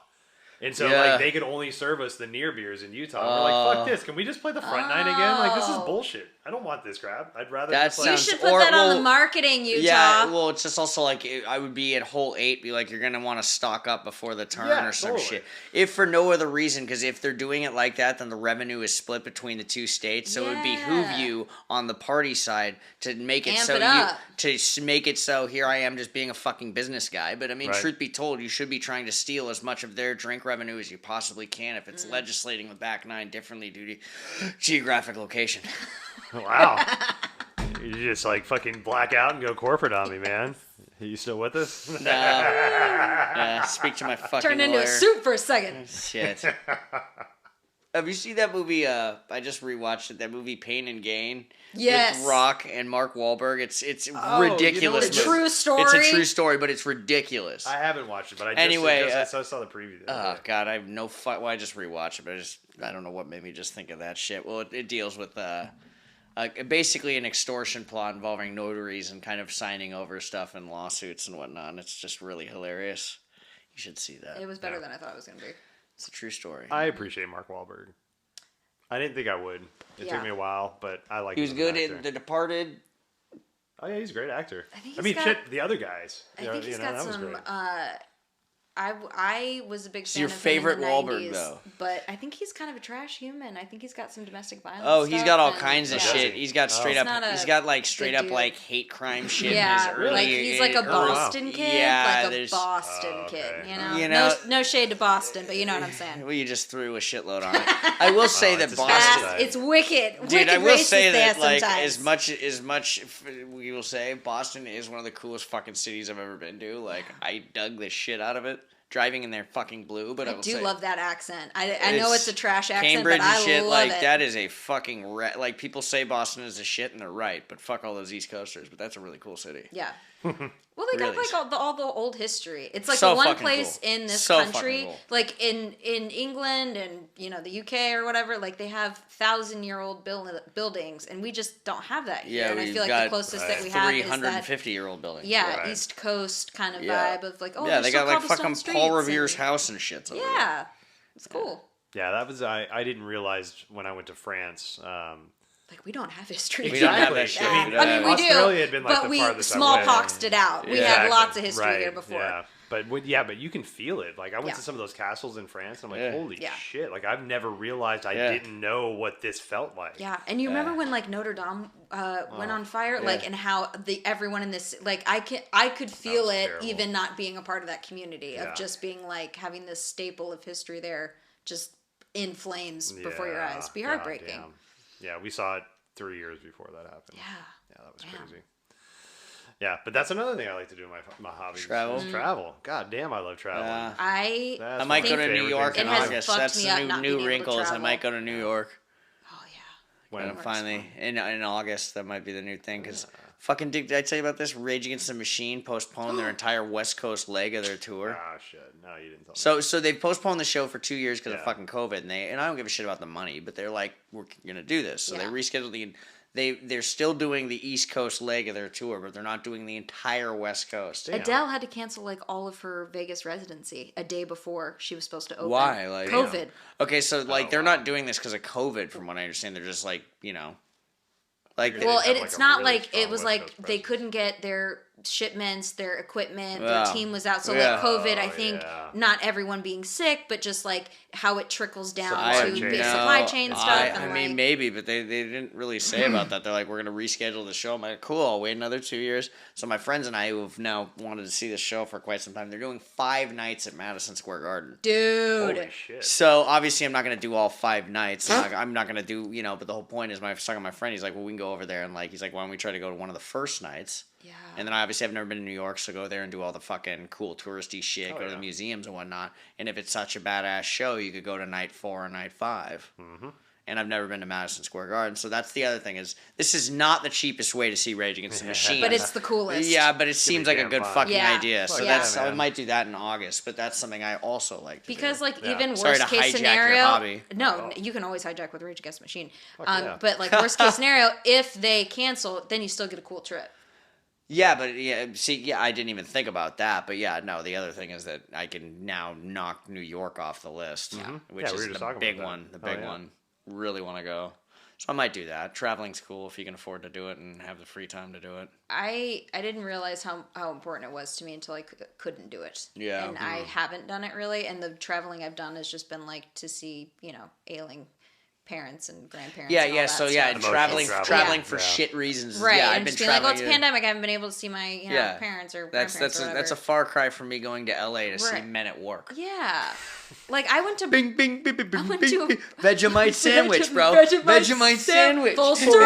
And so like they could only serve us the near beers in Utah. We're like, fuck this. Can we just play the front nine again? Like, this is bullshit. I don't want this crap. I'd rather just you should put that on the marketing, Utah. Yeah, well, it's just also like I would be at hole 8, be like, you're gonna want to stock up before the turn or some shit. If for no other reason, because if they're doing it like that, then the revenue is split between the two states. So it would behoove you on the party side to make it make it so here I am just being a fucking business guy. But I mean, truth be told, you should be trying to steal as much of their drink revenue as you possibly can if it's legislating the back nine differently due to geographic location. Wow. You just like fucking black out and go corporate on me, man. Are you still with us? No. Speak to my fucking Turn into a suit for a second. Shit. Have you seen that movie? I just rewatched it. That movie Pain and Gain. Yes. With Rock and Mark Wahlberg. It's ridiculous. It's a true story. It's a true story, but it's ridiculous. I haven't watched it, but I saw the preview. Oh God, I have no fun. Well, I just rewatched it, but I don't know what made me just think of that shit. Well, it deals with basically an extortion plot involving notaries and kind of signing over stuff and lawsuits and whatnot. And it's just really hilarious. You should see that. It was better than I thought it was going to be. It's a true story. I appreciate Mark Wahlberg. I didn't think I would. It took me a while, but I like him. He was good in The Departed. Oh yeah, he's a great actor. The other guys. I think he's got some. Was I was a big fan your of him favorite in the Wahlberg 90s, though, but I think he's kind of a trash human. I think he's got some domestic violence. Oh, he's got all kinds of shit. He's got straight up. He's got like straight up like hate crime shit. Yeah, in his like he's like a Boston kid. Yeah, like a Boston kid. You know, know, no shade to Boston, but you know what I'm saying. Well, you just threw a shitload on it. I will say that Boston. It's wicked. Dude, I will say that like sometimes. as much we will say, Boston is one of the coolest fucking cities I've ever been to. Like I dug the shit out of it. Driving in their fucking blue, but I do love that accent. I know it's a trash accent, Cambridge but I and shit, love like it. that is a fucking like people say Boston is a shit and they're right, but fuck all those East Coasters. But that's a really cool city. Yeah. Well, they got like all the old history. It's like so the one place cool. in this so country, cool. like in England and the UK or whatever, like they have 1,000-year-old buildings, and we just don't have that here. Yeah, and I feel like the closest that we have is that 350-year-old building. Yeah, East Coast kind of vibe of like they got like fucking Paul Revere's and, house and shit. It's cool. Yeah, that was I didn't realize when I went to France. Like, we don't have history. We don't have that shit. I mean, we Australia do, had been like but the farthest smallpoxed it out. We had lots of history here before. Yeah. But but you can feel it. Like I went to some of those castles in France, and I'm like, holy shit! Like I've never realized I didn't know what this felt like. Yeah, and you remember when like Notre Dame went on fire, like, and how everyone in this, like, I could feel it terrible. even not being a part of that community of just being like having this staple of history there just in flames before your eyes. Be heartbreaking. Damn. Yeah, we saw it 3 years before that happened. Yeah, that was crazy. Yeah, but that's another thing I like to do in my hobbies. Travel. Travel. God damn, I love traveling. I might go to New York in August. That's the new wrinkle is I might go to New York. Oh yeah. When finally in August, that might be the new thing because fucking did I tell you about this? Rage Against the Machine postponed their entire West Coast leg of their tour. Ah shit, no, you didn't tell me. So they've postponed the show for 2 years because of fucking COVID, and I don't give a shit about the money, but they're like, we're gonna do this, so they rescheduled they're still doing the East Coast leg of their tour, but they're not doing the entire West Coast. Adele had to cancel like all of her Vegas residency a day before she was supposed to open. Why? Like COVID. Okay, so like they're not doing this because of COVID, from what I understand. They're just like like. Well, have, it's like, a not really like strong it was West like Coast they presence. couldn't get their shipments, their equipment, Yeah. their team was out. So Yeah. like COVID, I think yeah. not everyone being sick, but just like how it trickles down Supply to chain. the No, supply chain stuff. I mean, maybe, but they didn't really say about that. They're like, we're going to reschedule the show. I'm like, cool, I'll wait another 2 years. So my friends and I, who have now wanted to see the show for quite some time, they're doing 5 nights at Madison Square Garden. Dude. Holy shit. So obviously I'm not going to do all 5 nights. I'm not going to do, but the whole point is I was talking to my friend. He's like, well, we can go over there. And like, he's like, why don't we try to go to one of the first nights? Yeah. And then I obviously have never been to New York, so go there and do all the fucking cool touristy shit, go to the museums and whatnot. And if it's such a badass show, you could go to night 4 or night 5. Mm-hmm. And I've never been to Madison Square Garden, so that's the other thing is this is not the cheapest way to see Rage Against the Machine. But it's the coolest. Yeah, but it seems like a good fucking idea. So Yeah. I might do that in August, but that's something I also like to Because do. like Yeah. even Sorry worst to case hijack your scenario, hobby. no, you can always hijack with Rage Against the Machine. yeah. But like worst case scenario, if they cancel, then you still get a cool trip. Yeah, but I didn't even think about that. But yeah, no, the other thing is that I can now knock New York off the list, which Yeah, we were is just the talking big about that. one. The big one. Really want to go. So I might do that. Traveling's cool if you can afford to do it and have the free time to do it. I didn't realize how important it was to me until I couldn't do it. Yeah. And I haven't done it really. And the traveling I've done has just been like to see, ailing parents and grandparents. Yeah, and all yeah. that So stuff. yeah, Emotional traveling travel. for Yeah. shit reasons. Right. Yeah, and I've been just being like, traveling. it's a pandemic. I haven't been able to see my parents or That's grandparents or whatever. that's a far cry from me going to LA to see Right. Men at Work. Yeah. Like I went to Bing, bing, bing, bing, I bing, went bing, to- bing. Vegemite sandwich, bro. Vegemite sandwich. Full circle.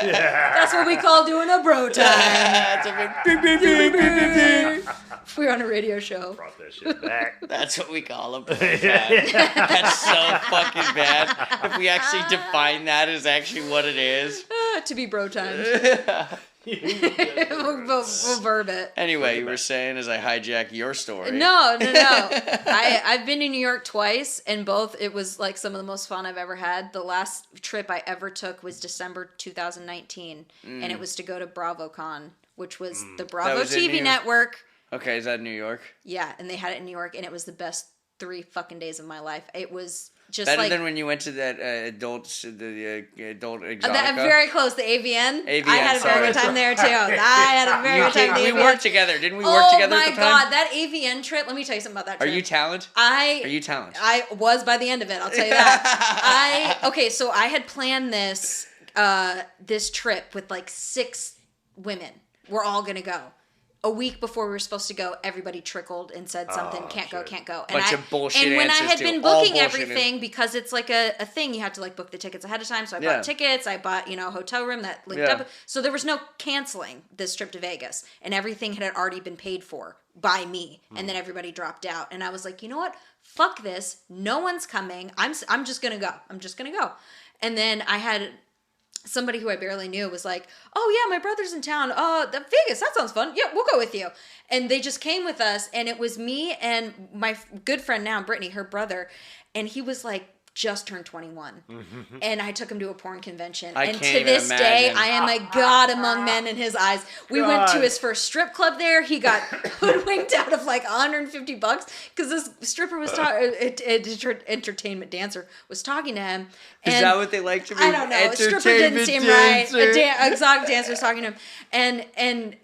That's what we call doing a bro time. That's a big bing, bing, bing, bing, bing, bing. We're on a radio show. Brought that shit back. That's what we call a bro time. That's so fucking bad. If we actually define that as actually what it is. To be bro time. we'll verb it. Anyway, you were saying as I hijack your story. No. I've been to New York twice, and both it was like some of the most fun I've ever had. The last trip I ever took was December 2019, and it was to go to BravoCon, which was the Bravo was in New TV York. network. Okay, is that New York? Yeah, and they had it in New York, and it was the best 3 fucking days of my life. It was just Better like than when you went to that adult exotica. I'm very close. The AVN. AVN, I had a very good sorry. time there too. I had a very good time. at the We AVN. worked together, didn't we? Work together my at the time. god, that AVN trip. Let me tell you something about that Are trip. you talent? Are you talent? I was by the end of it. I'll tell you that. So I had planned this trip with like 6 women. We're all gonna go. A week before we were supposed to go, everybody trickled and said something, can't go. Bunch of bullshit And when I answers had to been all booking bullshit everything, because it's like a thing, you had to like book the tickets ahead of time. So I bought tickets, I bought, a hotel room that linked up. So there was no canceling this trip to Vegas. And everything had already been paid for by me. And then everybody dropped out. And I was like, you know what? Fuck this. No one's coming. I'm just going to go. I'm just going to go. And then I had somebody who I barely knew was like, oh yeah, my brother's in town. Vegas, that sounds fun. Yeah, we'll go with you. And they just came with us, and it was me and my good friend now, Brittany, her brother, and he was like just turned 21, and I took him to a porn convention. I And can't to even this day, imagine. I am a god among men in his eyes. We went to God. his first strip club there. He got hoodwinked out of like $150 because this stripper was entertainment dancer was talking to him. Is And that what they like to be? I don't know. Stripper didn't seem right. Exotic dancer was talking to him, and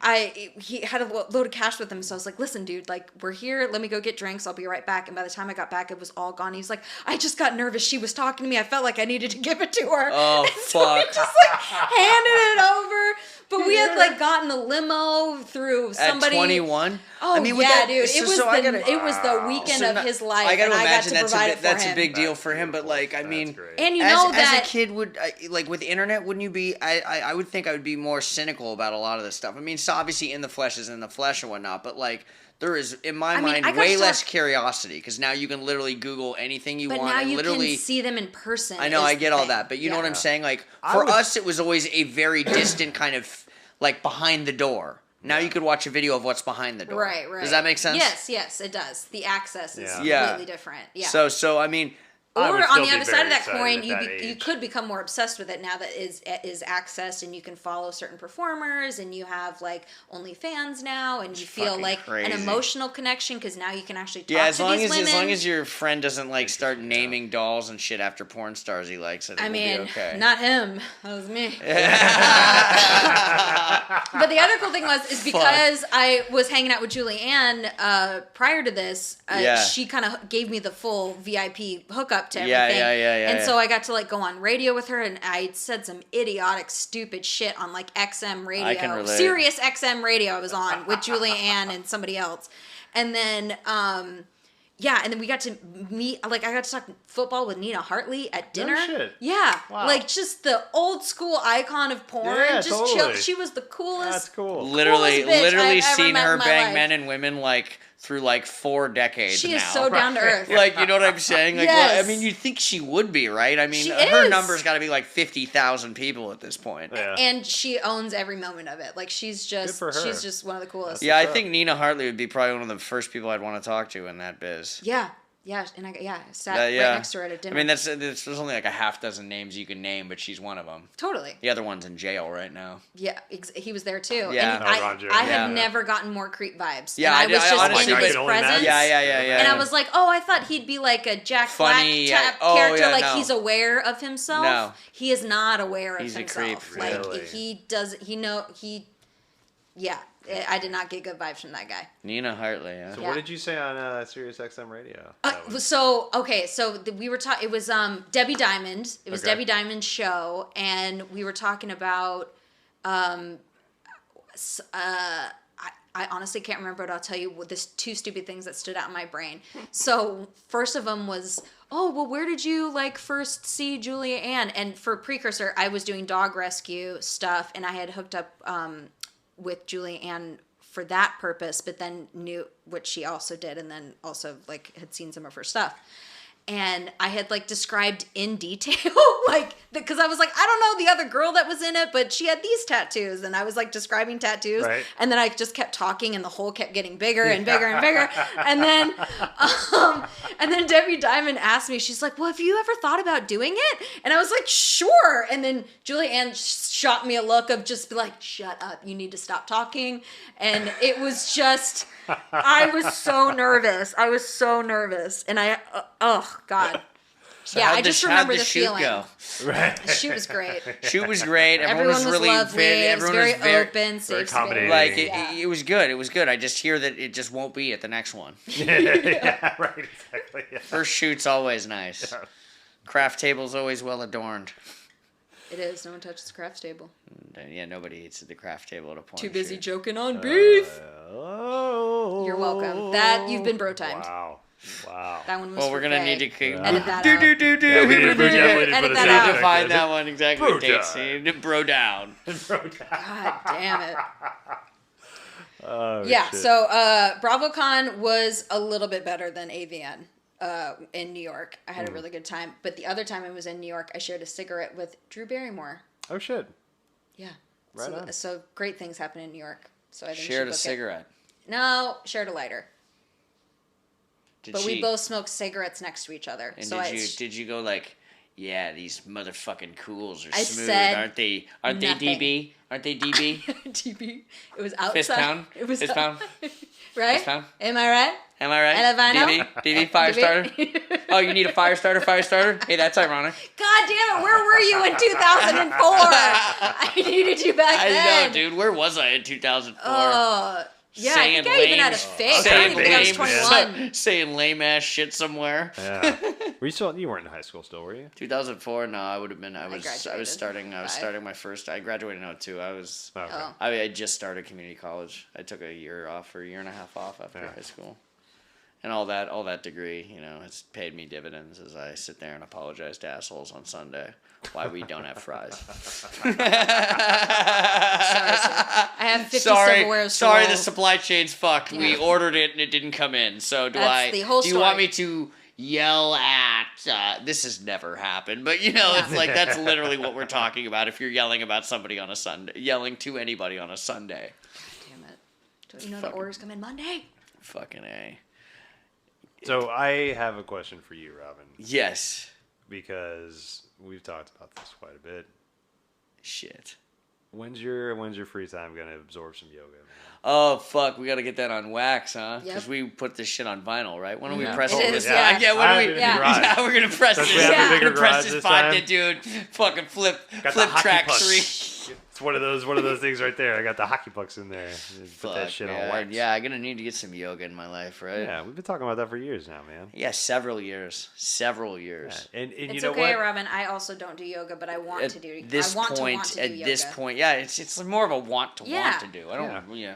he had a load of cash with him. So I was like, "Listen, dude, like we're here. Let me go get drinks. I'll be right back." And by the time I got back, it was all gone. He's like, "I just got nervous. She was talking to me. I felt like I needed to give it to her." Oh, and so he fuck. just like handed it over. But we had like gotten a limo through somebody. At 21? Oh I mean, with yeah, that, dude. so- It was so I gotta- it was the weekend So of not- his life, I gotta and I got imagine to provide it for that's him. a big deal That's for him. But like, I beautiful. mean, That's great. And you know as that a kid would like with the internet, wouldn't you be? I would think I would be more cynical about a lot of this stuff. I mean, so obviously in the flesh is in the flesh and whatnot, but like. There is, in my mind, I got way to less talk- curiosity because now you can literally Google anything you But want now and you literally. can see them in person. I know, is I the get all thing. that, but you know Yeah. what I'm saying? Like, I for would- us, it was always a very distant kind of, like, behind the door. Now you could watch a video of what's behind the door. Right. Does that make sense? Yes, it does. The access is Yeah. completely different. Yeah. So I mean, I would or on still the be other side of very that excited coin, at you that you age. could become more obsessed with it now that is accessed, and you can follow certain performers, and you have like OnlyFans now, and you feel fucking like an crazy. emotional connection because now you can actually talk yeah, as to long these as women. as long as your friend doesn't like start naming dolls and shit after porn stars he likes, I I think mean, we'll be okay. not him. That was me. But the other cool thing is because I was hanging out with Julianne prior to this, Yeah. she kind of gave me the full VIP hookup to Yeah, everything. yeah, And yeah. so I got to like go on radio with her, and I said some idiotic, stupid shit on like XM radio, I can relate. Sirius XM radio. I was on with Julianne and somebody else, and then. Yeah, and then we got to meet, like, I got to talk football with Nina Hartley at dinner. shit. Yeah. Wow. Like, just the old school icon of porn. Yeah, just totally. chill. She was the coolest. That's cool. literally coolest bitch I've ever seen met her in my bang life. men and women like through like 4 decades She now. is so down to earth. Like, you know what I'm saying? Like, Yes. well, I mean, you'd think she would be, right? I mean, She her is. number's got to be like 50,000 people at this point. Yeah. And she owns every moment of it. Like, she's just for her. she's just one of the coolest. Yeah, I up? think Nina Hartley would be probably one of the first people I'd want to talk to in that biz. Yeah. Yeah, and I sat right Yeah. next to her at a dinner. I mean, there's only like a half dozen names you can name, but she's one of them. totally. The other one's in jail right now. Yeah, he was there too. Yeah. And Oh, Roger. I Yeah. have never gotten more creep vibes. Yeah, and I was I just honestly- in I his can only presence. imagine. Yeah. And I was like, oh, I thought he'd be like a Jack Funny, Black yeah. type Oh, character, yeah, like no. he's aware of himself. No. He is not aware of He's a himself. creep, Like really. yeah. I did not get good vibes from that guy. Nina Hartley, yeah. So Yeah. what did you say on Sirius XM radio? So we were talking. It was Debbie Diamond. It was Okay. Debbie Diamond's show, and we were talking about. I honestly can't remember, but I'll tell you there's 2 stupid things that stood out in my brain. So first of them was, oh, well, where did you like first see Julia Ann? And for precursor, I was doing dog rescue stuff, and I had hooked up with Julia Ann for that purpose, but then knew what she also did, and then also like had seen some of her stuff. And I had like described in detail, like, because I was like, I don't know the other girl that was in it, but she had these tattoos. And I was like describing tattoos. Right. And then I just kept talking, and the hole kept getting bigger and bigger and bigger. And then Debbie Diamond asked me, she's like, well, have you ever thought about doing it? And I was like, sure. And then Julie Ann shot me a look of just be like, shut up. You need to stop talking. And it was just, I was so nervous. And oh God. So Yeah, how'd I just how'd remember the shoot feeling. go? Right. She was great. Shoot was great. Everyone was really lovely. It was very open, safe accommodating. space. Like Yeah. it was good. It was good. I just hear that it just won't be at the next one. Yeah, right, exactly. Yeah. First shoot's always nice. Yeah. Craft table's always well adorned. It is. No one touches the craft table. Yeah, nobody eats at the craft table at a porn Too busy shoot. joking on beef. Oh. You're welcome. You've been bro-timed. Wow. That one was Well, for we're gonna Faye. need to Edit that do out. do do do. Yeah, we need to Edit put a that sound out. to effect find in. that one exactly. Bro Takes time. bro down. God damn it. Oh, Yeah, shit. so BravoCon was a little bit better than AVN in New York. I had a really good time. But the other time I was in New York, I shared a cigarette with Drew Barrymore. Oh shit. Yeah. Right on. So great things happen in New York. So I think Shared you a should book it. cigarette. No, shared a lighter. but we both smoked cigarettes next to each other. And so did you go like, yeah, these motherfucking cools are I smooth, said aren't they? Aren't nothing. they DB? Aren't they DB? DB. It was outside. Fist pound. It was Fist pound. right. Fist pound. Am I right? Am I right? Elevano? DB fire starter. Oh, you need a fire starter? Fire starter? Hey, that's ironic. God damn it! Where were you in 2004? I needed you back then. I know, dude. Where was I in 2004? Yeah, I think I even had a fake. I don't even think I was 21. Saying lame ass shit somewhere. Yeah. You weren't in high school still, were you? 2004? No, I would have been. I was graduated. starting my first. I graduated in 2002. Okay. I just started community college. I took a year off or a year and a half off after high school. And all that degree, has paid me dividends as I sit there and apologize to assholes on Sunday why we don't have fries. Sorry, sir. I have 50 silverwares. Sorry, the supply chain's fucked. Yeah. We ordered it and it didn't come in. So do you want me to yell at? This has never happened, but it's like that's literally what we're talking about. If you're yelling about somebody on a Sunday, yelling to anybody on a Sunday. Damn it! Don't you know the orders come in Monday? Fucking A. So I have a question for you, Robin. Yes. Because we've talked about this quite a bit. Shit. When's your free time gonna absorb some yoga, man? Oh fuck, we gotta get that on wax, huh? Because Yep. we put this shit on vinyl, right? When are we pressing this? Yeah. Yeah, when are we? Yeah, we're gonna press this. We're gonna press this vodka, dude. Fucking flip track 3. It's one of those things right there. I got the hockey pucks in there. Put that shit on wax. Yeah, I'm gonna need to get some yoga in my life, right? Yeah, we've been talking about that for years now, man. Yeah, several years. Yeah. And it's you know okay, what? Robin. I also don't do yoga, but I want to do. At this point, yeah, it's more of a want to do. I don't. Yeah.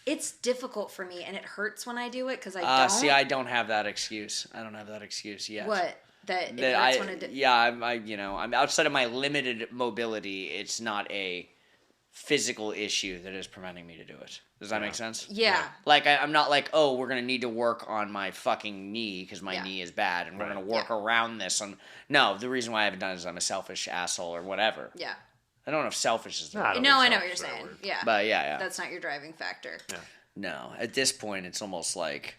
It's difficult for me, and it hurts when I do it because I don't. See, I don't have that excuse. I don't have that excuse yet. What? That it hurts when it. Yeah, I'm outside of my limited mobility. It's not a physical issue that is preventing me to do it. Does that make sense? Yeah. Like I'm not like, oh, we're gonna need to work on my fucking knee because my knee is bad, and we're gonna work around this. No, the reason why I haven't done it is I'm a selfish asshole or whatever. Yeah. I don't know if selfish is the word. No, I know what you're saying. Word. Yeah. But yeah. That's not your driving factor. Yeah. No, at this point, it's almost like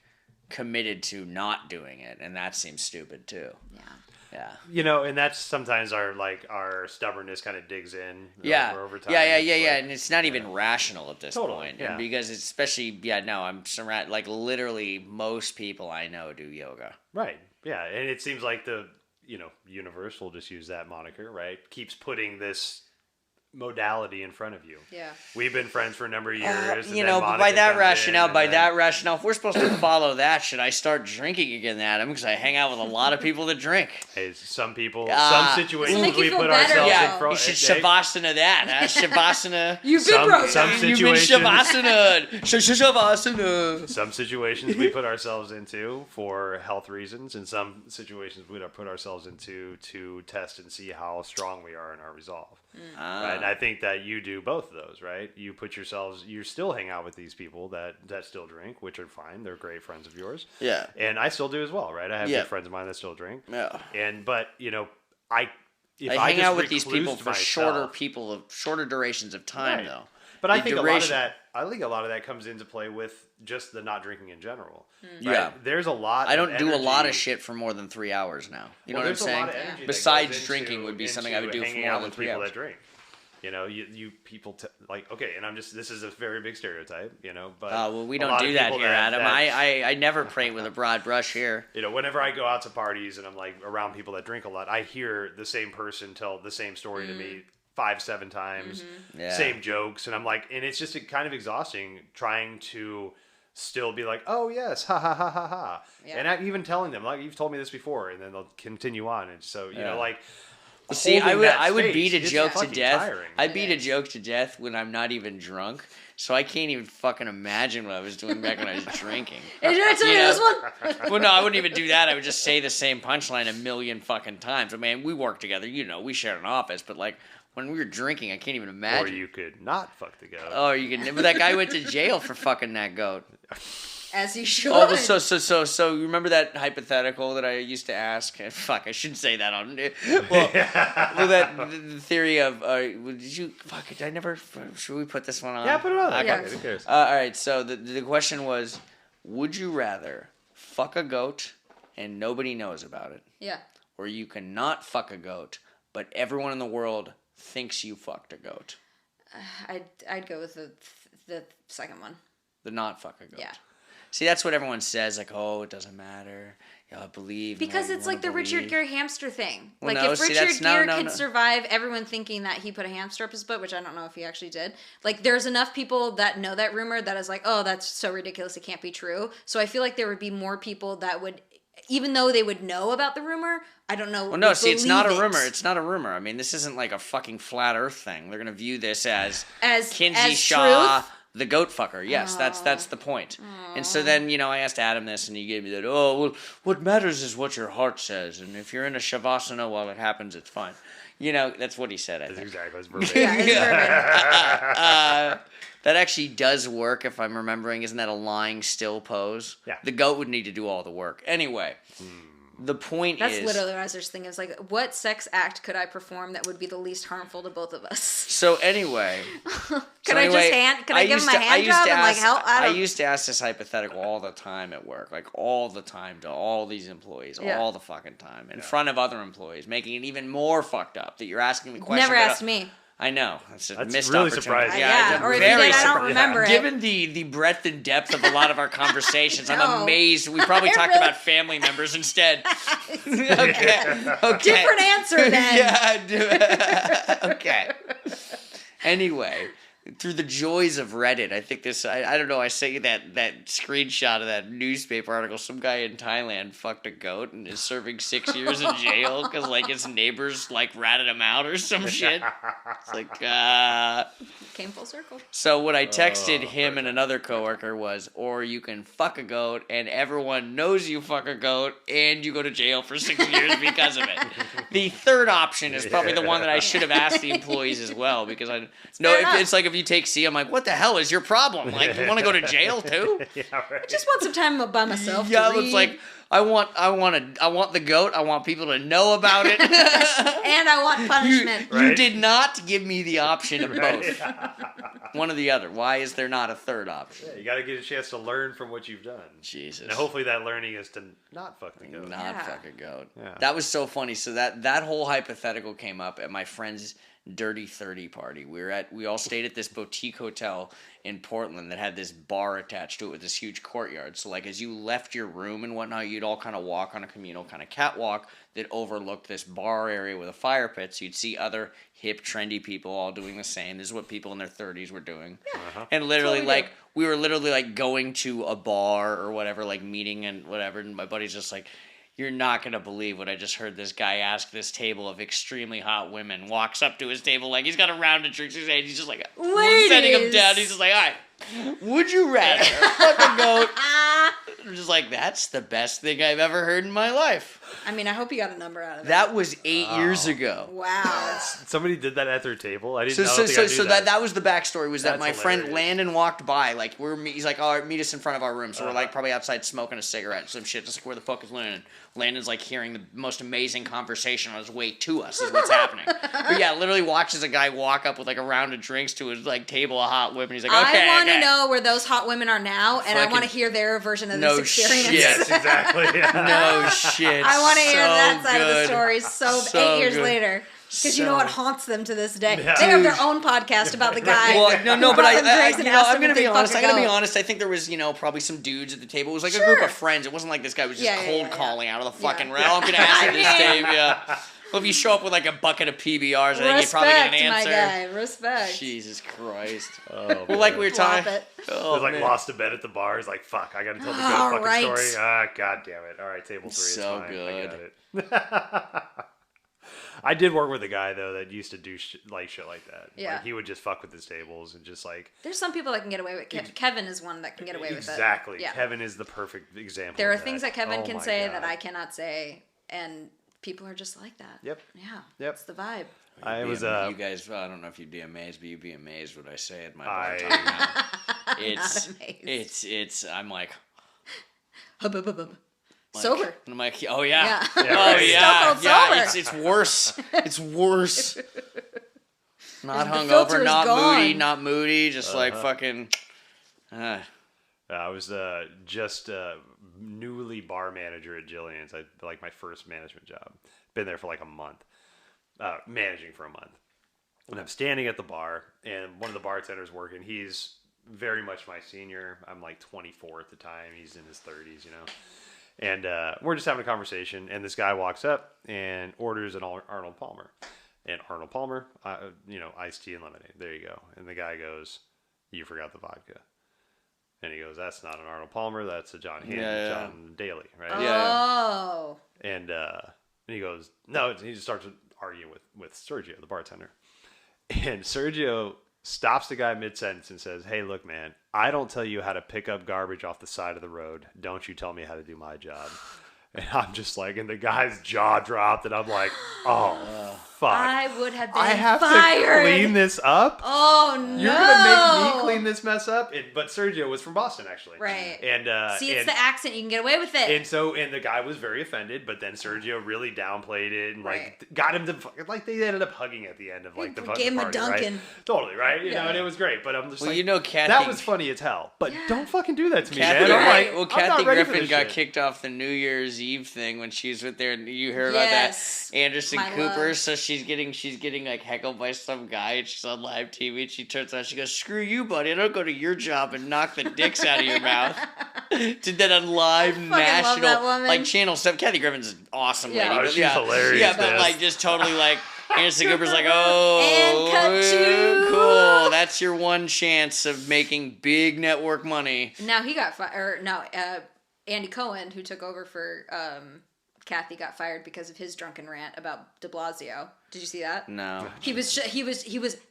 committed to not doing it, and that seems stupid too. Yeah. Yeah. And that's sometimes our stubbornness kind of digs in. Over time. Yeah. And it's not even rational at this point. Yeah. And because it's especially, I'm surrounded, like literally most people I know do yoga. Right. Yeah. And it seems like the, Universal, just use that moniker, right? Keeps putting this modality in front of you. Yeah. We've been friends for a number of years. But by that rationale, if we're supposed to follow that, should I start drinking again, Adam? Because I hang out with a lot of people that drink. Hey, some people, some situations we put ourselves in front. You should shavasana that, huh? Shavasana. You've been shavasana. Some situations we put ourselves into for health reasons, and some situations we put ourselves into to test and see how strong we are in our resolve. Right? And I think that you do both of those, right? You still hang out with these people that still drink, which are fine. They're great friends of yours. Yeah. And I still do as well, right? I have good friends of mine that still drink. Yeah. But I hang out with these people for shorter durations of time, though. But I think a lot of that comes into play with just the not drinking in general. Right? Yeah. There's a lot. I don't do a lot of shit for more than 3 hours now. You know what I'm saying? Besides drinking would be something I would do for more than 3 hours. That drink. You people okay, and this is a very big stereotype, but well, we don't do that here, Adam. I never paint with a broad brush here. Whenever I go out to parties and I'm like around people that drink a lot, I hear the same person tell the same story to me 5-7 times, same jokes, and I'm like, and it's just kind of exhausting trying to still be like, oh yes, ha ha ha ha ha, and I'm even telling them like, you've told me this before, and then they'll continue on, and so see, I would beat a joke to death. Tiring. I beat a joke to death when I'm not even drunk, so I can't even fucking imagine what I was doing back when I was drinking. Hey, did I tell you this one? Well, no, I wouldn't even do that. I would just say the same punchline a million fucking times. I mean, we work together, we share an office, but like when we were drinking, I can't even imagine. Or you could not fuck the goat. Oh, you could. But that guy went to jail for fucking that goat. As he should. Oh, so you remember that hypothetical that I used to ask? Fuck, I shouldn't say that on. The theory of did you? Fuck, I never. Should we put this one on? Yeah, put it on. Okay. Who cares? All right. So the question was, would you rather fuck a goat and nobody knows about it. Yeah. Or you can not fuck a goat, but everyone in the world thinks you fucked a goat. I'd go with the second one. The not fuck a goat. Yeah. See, that's what everyone says. Like, oh, it doesn't matter. Believe. Because it's like the Richard Gere hamster thing. Well, like no, if see, Richard Gere could no. survive everyone thinking that he put a hamster up his butt, which I don't know if he actually did. Like there's enough people that know that rumor that is like, oh, that's so ridiculous, it can't be true. So I feel like there would be more people that would, even though they would know about the rumor, I don't know. Well, no, see, it's not a rumor. It's not a rumor. I mean, this isn't like a fucking flat Earth thing. They're gonna view this as Kinsey Shaw. Truth? The goat fucker. Yes, that's the point. And so then, I asked Adam this, and he gave me that, oh, well, what matters is what your heart says. And if you're in a Shavasana while it happens, it's fine. That's what he said, I think. That's exactly. That's verbatim. Yeah, That actually does work, if I'm remembering. Isn't that a lying still pose? Yeah. The goat would need to do all the work. Anyway, the point That's is... literally what I was just thinking. It's like, what sex act could I perform that would be the least harmful to both of us? So anyway... Could I give him a hand job and like help? I used to ask this hypothetical all the time at work, like all the time to all these employees, all the fucking time, in front of other employees, making it even more fucked up that you're asking me questions. Never asked me. I know. That's a missed really opportunity. surprising. Yeah, or if you did, I don't remember it. Given the breadth and depth of a lot of our conversations, I'm No. amazed. We probably talked really- about family members instead. Okay. Different answer then. Yeah. Okay. Anyway, through the joys of Reddit, I think this, I don't know, I say that screenshot of that newspaper article, some guy in Thailand fucked a goat and is serving 6 years in jail because, like, his neighbors, like, ratted him out or some shit. It's like, Came full circle. So what I texted him and another coworker was, or you can fuck a goat and everyone knows you fuck a goat and you go to jail for 6 years because of it. The third option is probably the one that I should have asked the employees as well, because it's like if you take C, I'm like, what the hell is your problem? Like, you want to go to jail too? Yeah, right. I just want some time by myself. Yeah, to it's read. like I want the goat. I want people to know about it. And I want punishment. You did not give me the option of both. Yeah. One or the other. Why is there not a third option? Yeah, you got to get a chance to learn from what you've done. Jesus. And hopefully that learning is to not fuck the goat. Not fuck a goat. Yeah. That was so funny. So that whole hypothetical came up at my friend's Dirty 30 party. We all stayed at this boutique hotel in Portland that had this bar attached to it with this huge courtyard. So like as you left your room and whatnot, you'd all kind of walk on a communal kind of catwalk that overlooked this bar area with a fire pit. So you'd see other hip, trendy people all doing the same. This is what people in their 30s were doing. Uh-huh. And literally, Totally like, we were literally, like, going to a bar or whatever, like, meeting and whatever. And my buddy's just like, you're not going to believe what I just heard this guy ask this table of extremely hot women. Walks up to his table, like, he's got a round of drinks in his hand. He's just like, setting him down. He's just like, all right, would you rather fuck a goat? I'm just like, that's the best thing I've ever heard in my life. I mean, I hope you got a number out of it. That was 8 years ago. Wow. Somebody did that at their table. I didn't So know. that was the backstory. Was that That's my friend hilarious. Landon walked by, like he's like, all right, meet us in front of our room. So we're like probably outside smoking a cigarette, some shit. Just like, where the fuck is Landon? Landon's like hearing the most amazing conversation on his way to us. Is what's happening. But yeah, literally watches a guy walk up with like a round of drinks to his like table of hot women. He's like, okay, I want to know where those hot women are now, and I want to Fucking- hear their version of No this experience. shit. Yes, exactly. Yeah. No shit. I want to hear So that side of the good. story. So So 8 years good. later. Because you know So- what haunts them to this day. Yeah. They have their Dude. own podcast about the guy. Well, no, who but brought them drinks and asked I'm them gonna if be they'd honest. fuck I a gotta be goat. honest. I think there was, probably some dudes at the table. It was like a Sure. group of friends. It wasn't like this guy was just Yeah, cold yeah. calling out of the fucking Yeah. realm. I'm gonna ask you this, I mean- Dave. Yeah. Well, if you show up with like a bucket of PBRs, I think you'd probably get Respect, an my answer. guy. Respect. Jesus Christ. Oh, Well, like we were Flop talking. it. Oh, was like man. lost a bet at the bar. He's like, "Fuck, I gotta tell the good All fucking right. story." Ah, god damn it! All right, table 3. It's So fine. good. I got it. I did work with a guy though that used to do shit like that. Yeah. Like, he would just fuck with his tables and just like There's some people that can get away with it. Kevin is one that can get away with it. exactly. Yeah. Kevin is the perfect example. There are of things that Kevin Oh can my say God. that I cannot say, and people are just like that. Yep. Yeah. Yep. It's the vibe. I was You guys, well, I don't know if you'd be amazed, but you'd be amazed what I say at my bar. Amazed. It's. I'm like. Hub, hub, hub, hub. Like, Sober. And I'm like, oh yeah, Yeah. Yeah, oh right. yeah, Stone cold yeah. sober. It's worse. It's worse. Not The filter hungover, is not gone. moody, just like fucking. I was just newly bar manager at Jillian's. Like my first management job. Been there for like a month, managing for a month. And I'm standing at the bar, and one of the bartenders working, he's very much my senior. I'm like 24 at the time. He's in his 30s, you know. And we're just having a conversation, and this guy walks up and orders an Arnold Palmer. And Arnold Palmer, iced tea and lemonade. There you go. And the guy goes, "You forgot the vodka." And he goes, "That's not an Arnold Palmer. That's a John John Daly, right?" Oh. And he goes, "No." He just starts arguing with Sergio, the bartender. And Sergio stops the guy mid-sentence and says, "Hey, look, man, I don't tell you how to pick up garbage off the side of the road. Don't you tell me how to do my job." And I'm just like, and the guy's jaw dropped, and I'm like, oh, fuck. I would have been I have fired. to clean this up? Oh, no. You're going to make me clean this mess up? But Sergio was from Boston, actually. Right. And see, it's the accent. You can get away with it. And the guy was very offended, but then Sergio really downplayed it and got him to, like, they ended up hugging at the end of like the party, gave him a Dunkin'. Right? Totally, right? You know, and it was great. But I'm just like, Kathy, that was funny as hell. But don't fucking do that to me, man. Right. I'm Kathy not ready for Griffin this got shit. kicked off the New Year's Eve thing when she was with there, and you heard about that Anderson Cooper. Love. So she's getting like heckled by some guy, and she's on live TV. And she turns out, she goes, "Screw you, buddy! I don't go to your job and knock the dicks out of your mouth." Did that on live national like Channel 7. Kathy Griffin's an awesome lady. Oh, But she's hilarious. Yeah, but man. like just totally like. Anderson Cooper's like, "Oh, And cut to- cool. That's your one chance of making big network money." Now he got fired. No, Andy Cohen, who took over for Kathy, got fired because of his drunken rant about De Blasio. Did you see that? No. He was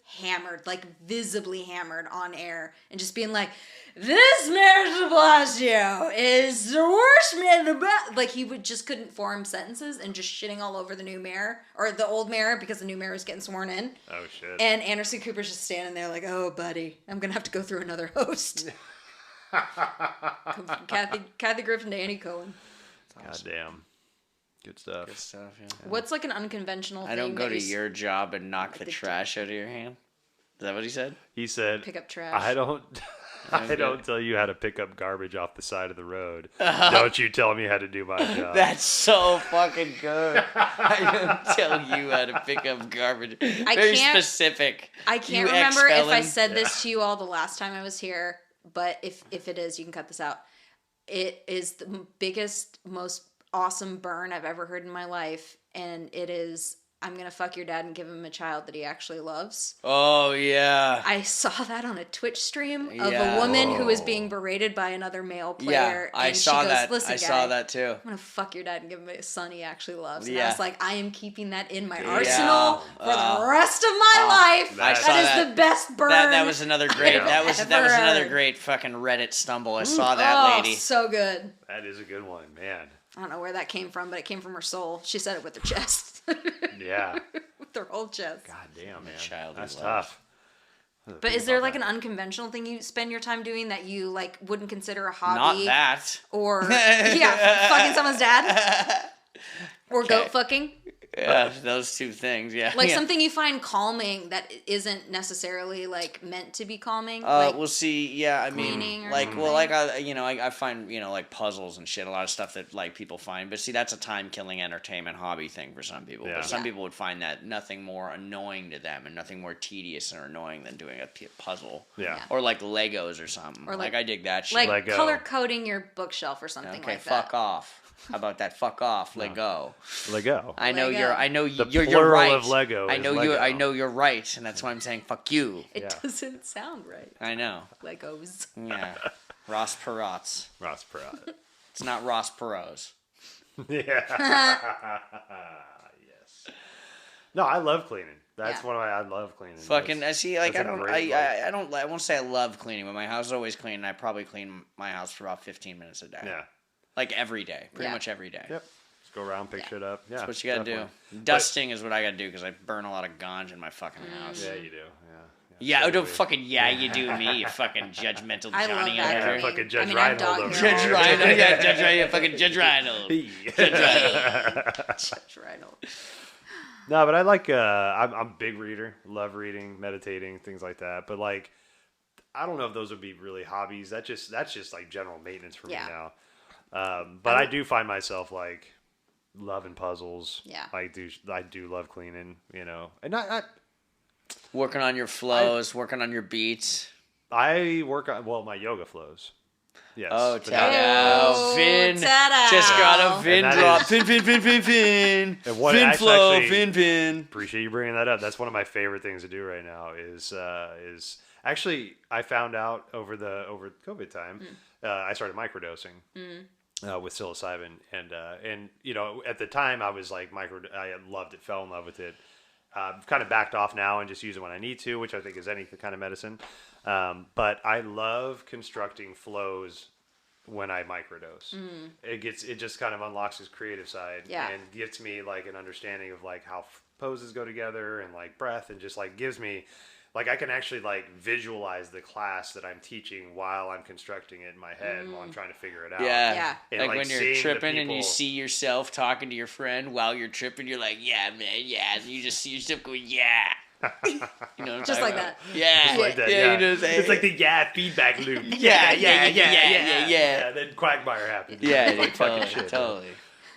hammered, like visibly hammered on air, and just being like, "This Mayor De Blasio is the worst man in the best." Like he just couldn't form sentences and just shitting all over the new mayor or the old mayor because the new mayor was getting sworn in. Oh shit. And Anderson Cooper's just standing there like, "Oh, buddy, I'm gonna have to go through another host." Kathy Griffin to Andy Cohen. God damn. Good stuff. Good stuff, yeah. What's like an unconventional thing? I don't go that to your job and knock the trash out of your hand. Is that what he said? He said, pick up trash. I don't tell you how to pick up garbage off the side of the road. Don't you tell me how to do my job. That's so fucking good. I don't tell you how to pick up garbage. Very specific. I can't remember if I said this to you all the last time I was here, but if it is, you can cut this out. It is the biggest, most awesome burn I've ever heard in my life, and it is, "I'm gonna fuck your dad and give him a child that he actually loves." Oh yeah. I saw that on a Twitch stream of a woman who was being berated by another male player. Yeah, I and saw she goes, that. "Listen, I saw that too. I'm gonna fuck your dad and give him a son he actually loves." And Yeah. I was like, I am keeping that in my arsenal for the rest of my life. That is the best burn. That was another great. That was another heard. great fucking Reddit stumble. I saw that lady. So good. That is a good one, man. I don't know where that came from, but it came from her soul. She said it with her chest. Yeah. With her whole chest. God damn, man. Child That's he tough. But is there like an unconventional thing you spend your time doing that you like wouldn't consider a hobby? Not that. Or fucking someone's dad? Or goat fucking? Yeah, those two things. Yeah. Like yeah. something you find calming that isn't necessarily like meant to be calming. We'll see. Yeah, I mean, like, something. well, like I find like puzzles and shit, a lot of stuff that like people find. But see, that's a time-killing entertainment hobby thing for some people. Yeah. But some people would find that nothing more annoying to them and nothing more tedious or annoying than doing a puzzle. Yeah. Or like Legos or something. Or like I dig that shit. Like Lego. color coding your bookshelf or something okay, like fuck that. off. How about that? Fuck off, Lego. Lego. I know Lego. The you're plural right. of Lego I is know Lego. you're right, and that's why I'm saying fuck you. It doesn't sound right. I know. Legos. Yeah. Ross Perot's. Ross Perot. It's not Ross Perot's. Yeah. Yes. No, I love cleaning. That's one of my. I love cleaning. Fucking, I see. Like, that's I a don't. great I don't. I won't say I love cleaning, but my house is always clean. And I probably clean my house for about 15 minutes a day. Yeah. Like every day, pretty much every day. Yep. Just go around, pick shit up. Yeah. That's what you gotta definitely. do. Dusting is what I gotta do because I burn a lot of ganja in my fucking house. Yeah, you do. Yeah, So don't do we. fucking you do me, you fucking judgmental I love Johnny. that. over Yeah, here. fucking Judge I mean, I'm Reinhold dog over hero. Judge here. Reinhold, yeah, Judge Reinhold, fucking Judge Reinhold. Judge Reinhold. Judge Reinhold. No, but I like. I'm a big reader. Love reading, meditating, things like that. But like, I don't know if those would be really hobbies. That's just like general maintenance for me now. But I do find myself like loving puzzles. Yeah. I do love cleaning, and not Working on your flows, working on your beats. I work on my yoga flows. Yes. Oh, but ta-da. Vin. ta-da. Just got a Vin And that drop. is- Vin. And what Vin actually- flow. Vin. Appreciate you bringing that up. That's one of my favorite things to do right now. Is actually I found out over COVID time, I started microdosing with psilocybin, and at the time I was like I loved it, fell in love with it. Kind of backed off now and just use it when I need to, which I think is any kind of medicine. But I love constructing flows when I microdose. It just kind of unlocks his creative side and gets me like an understanding of like how poses go together and like breath, and just like gives me like I can actually like visualize the class that I'm teaching while I'm constructing it in my head while I'm trying to figure it out. Yeah. And, Like when you're seeing the tripping and you people- see yourself talking to your friend while you're tripping, you're like, yeah, man, yeah. And you just see yourself going, yeah. You know what I'm Just talking like about? that. Yeah. Just like that, Yeah, yeah. you know what I'm saying? It's like the feedback loop. Yeah. Yeah. Then Quagmire happens. Yeah, Like fucking totally, shit. totally.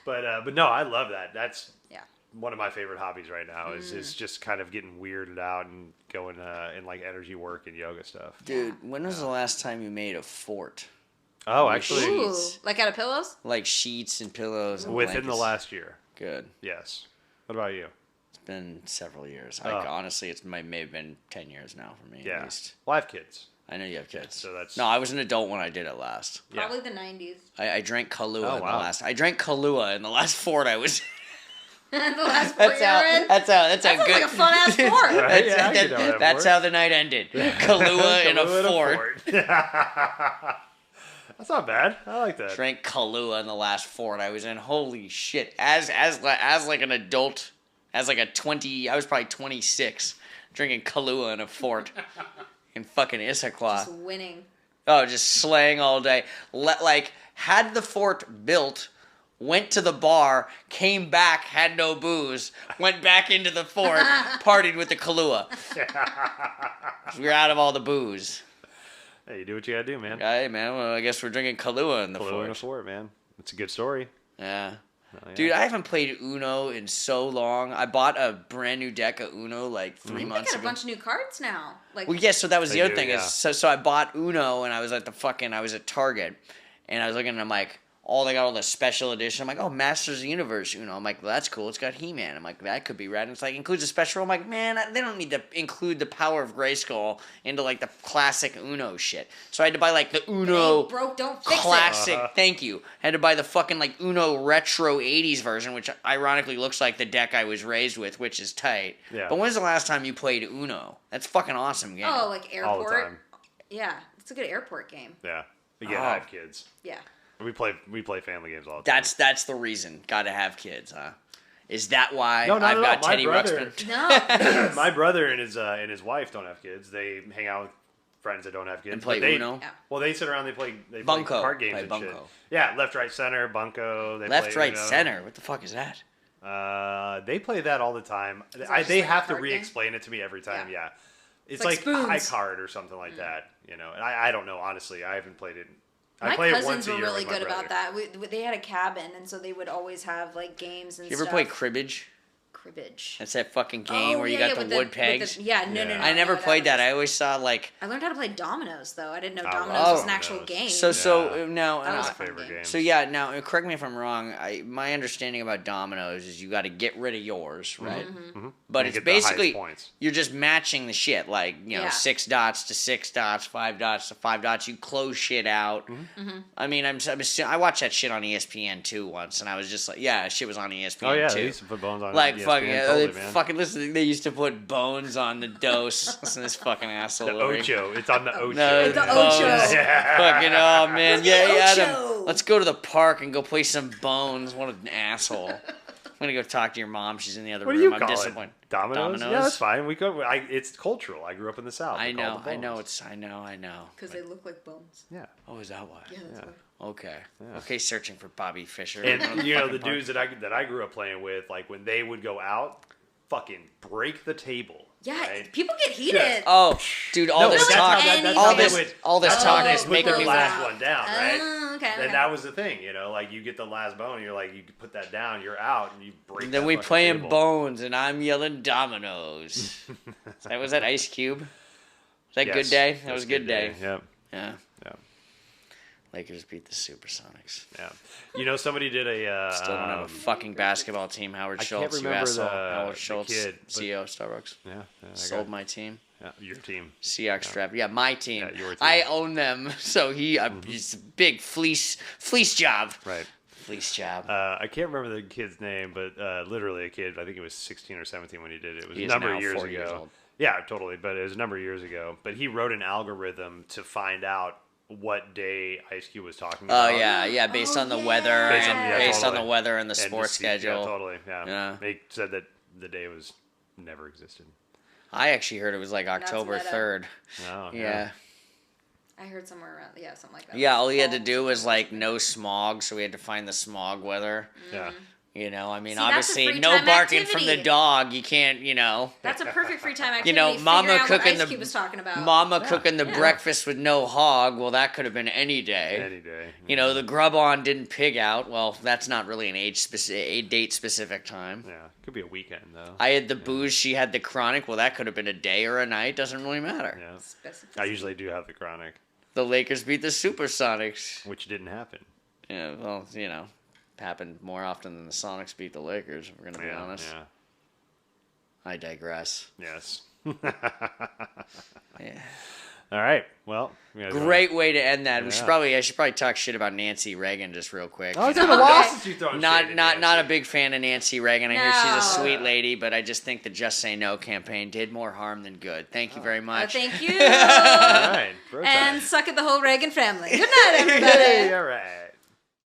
But no, I love that. That's Yeah. one of my favorite hobbies right now is just kind of getting weirded out and going in like energy work and yoga stuff. Dude, when was the last time you made a fort? Oh, actually, Ooh, Sheets. like out of pillows? Like sheets and pillows and within the blankets? last year. Good. Yes. What about you? It's been several years. Oh. Honestly, may have been 10 years now for me Yeah. at least. Well, I have kids. I know you have kids. So that's- No, I was an adult when I did it last. Yeah. Probably the 90s. I drank Kahlua Oh, in the wow. last. I drank Kahlua in the last fort I was. The last fort That's you're how. in? That's how. That's That how sounds good. like a fun ass fort. Right? Yeah, I can know that That's fort. how the night ended. Kahlua in a fort. That's not bad. I like that. Drank Kahlua in the last fort I was in. Holy shit! As like an adult, as like a 20, I was probably 26, drinking Kahlua in a fort in fucking Issaquah. Just winning. Oh, just slaying all day. Had the fort built, went to the bar, came back, had no booze, went back into the fort, partied with the Kahlua. We were out of all the booze. Hey, you do what you gotta do, man. Hey, man, well, I guess we're drinking Kahlua in the Kahlua in a fort. fort, man. It's a good story. Yeah. Oh, yeah. Dude, I haven't played Uno in so long. I bought a brand new deck of Uno like 3 They months got a ago. bunch of new cards now. Like, Well, yeah, so that was They the other do, thing. yeah. Is so I bought Uno and I was at Target and I was looking and I'm like, they got all the special edition. I'm like, oh, Masters of the Universe Uno. I'm like, well, that's cool. It's got He-Man. I'm like, that could be rad. And it's like, includes a special. I'm like, man, they don't need to include the power of Grayskull into like the classic Uno shit. So I had to buy like the Uno ain't broke, don't fix classic. Thank you. I had to buy the fucking like Uno retro 80s version, which ironically looks like the deck I was raised with, which is tight. Yeah. But when's the last time you played Uno? That's a fucking awesome game. Oh, like airport? All the time. Yeah, it's a good airport game. Yeah. Again, Oh. I have kids. Yeah. We play family games all the time. That's the reason. Got to have kids, huh? Is that why No, not I've at got all. My Teddy brother- Ruxpin? No. My brother and his wife don't have kids. They hang out with friends that don't have kids. And play but they, Uno? Yeah. Well, they sit around. They play Bunko. card games Play and Bunko. shit. Yeah, left, right, center, bunko. They Left, play right, Uno. center. What the fuck is that? They play that all the time. that They just like a have to card game? re-explain it to me every time. Yeah. Yeah, it's like like spoons. high card or something like that. And I don't know honestly. I haven't played it. I My play it cousins once a were year really with my good about brother. that. They had a cabin, and so they would always have like games and You ever stuff. play cribbage? Cribbage? That's that fucking game where you got the wood pegs. Yeah, no. I never no, played that. was- I always saw like. I learned how to play dominoes, though. I didn't know I love dominoes was an dominoes. actual game. So Yeah. now. That was My a fun favorite game. game. So yeah, now correct me if I'm wrong. My understanding about dominoes is you got to get rid of yours, right? But And it's get the highest basically points. you're just matching the shit, like Yeah. 6 dots to 6 dots, 5 dots to 5 dots. You close shit out. I mean, I watched that shit on ESPN 2 once, and I was just like, yeah, shit was on ESPN Oh yeah, 2. they used to put bones on. Like ESPN, fucking, totally, man. fucking listen. They used to put bones on the dose. Listen to this fucking asshole. The over here. Ocho. It's on the Ocho. No, The bones. Ocho. Yeah. Fucking oh man, yeah, Adam. Ocho. Let's go to the park and go play some bones. What an asshole. I'm gonna go talk to your mom. She's in the other What do room. you I'm call disappointed. it? Dominoes? Yeah, that's fine. We go. It's cultural. I grew up in the South. I We call know. it the I know. bones. I know. Because they look like bones. Yeah. Oh, is that why? Yeah, that's why. Okay. Okay. Searching for Bobby Fischer. And Going to the fucking dudes that I grew up playing with, like when they would go out, fucking break the table. Yeah, right? people get heated. Oh, dude, all No, this that's talk. how that- that's all how they this, would- all this that's how talk they is put making their me last laugh. one down, right? Oh, Okay. And that was the thing, like you get the last bone, you're like, you put that down, you're out, and you break. And then that we fucking playing table. bones, and I'm yelling dominoes. Was that Ice Cube? Was that Yes, Good Day? That that's was Good Day. Yep. Yeah. Yeah. Lakers beat the Supersonics. Yeah. Somebody did a. Still don't have a fucking basketball team. Howard I Schultz, can't you remember asshole. the Howard Schultz, kid, but- CEO of Starbucks. Yeah. Sold my team. Yeah, your team. Seahawks draft. Yeah, my team. Yeah, your team. I own them. So he's a big fleece job. Right. Fleece job. I can't remember the kid's name, but literally a kid. I think he was 16 or 17 when he did it. It was He a is number now of years 40 ago. years old. Yeah, totally. But it was a number of years ago. But he wrote an algorithm to find out what day Ice Cube was talking Oh about. yeah, based on the weather Based on- on the weather and the And sports to see- schedule. Yeah, totally. Yeah. Yeah. They said that the day was never existed. I actually heard it was like October meta. 3rd. Oh, Yeah. I heard somewhere around, something like that. Yeah, all he had to Fall, do was something like no smog, so we had to find the smog weather. Yeah. I mean, See, that's a obviously, free no time barking from the activity. dog. You can't, That's a perfect free time activity. Mama figuring out cooking what Ice the Cube was talking about. Mama cooking the breakfast with no hog. Well, that could have been any day. Any day. The grub on didn't pig out. Well, that's not really an a date specific time. Yeah. Could be a weekend, though. I had the booze. She had the chronic. Well, that could have been a day or a night. Doesn't really matter. Yeah. Specificity. I usually do have the chronic, The Lakers beat the Supersonics. which didn't happen. Yeah, well, happened more often than the Sonics beat the Lakers, if we're going to be honest. Yeah. I digress. Yes. Yeah. All right. Well, we gotta go. Great way to end that. Yeah. I should probably talk shit about Nancy Reagan just real quick. Oh, it's You been a know? while since you thrown Not shade at not Nancy. a big fan of Nancy Reagan. I hear she's a No. sweet lady, but I just think the Just Say No campaign did more harm than good. Thank you very much. Thank you. All right. BroTime. And suck at the whole Reagan family. Good night, everybody. Yay, all right.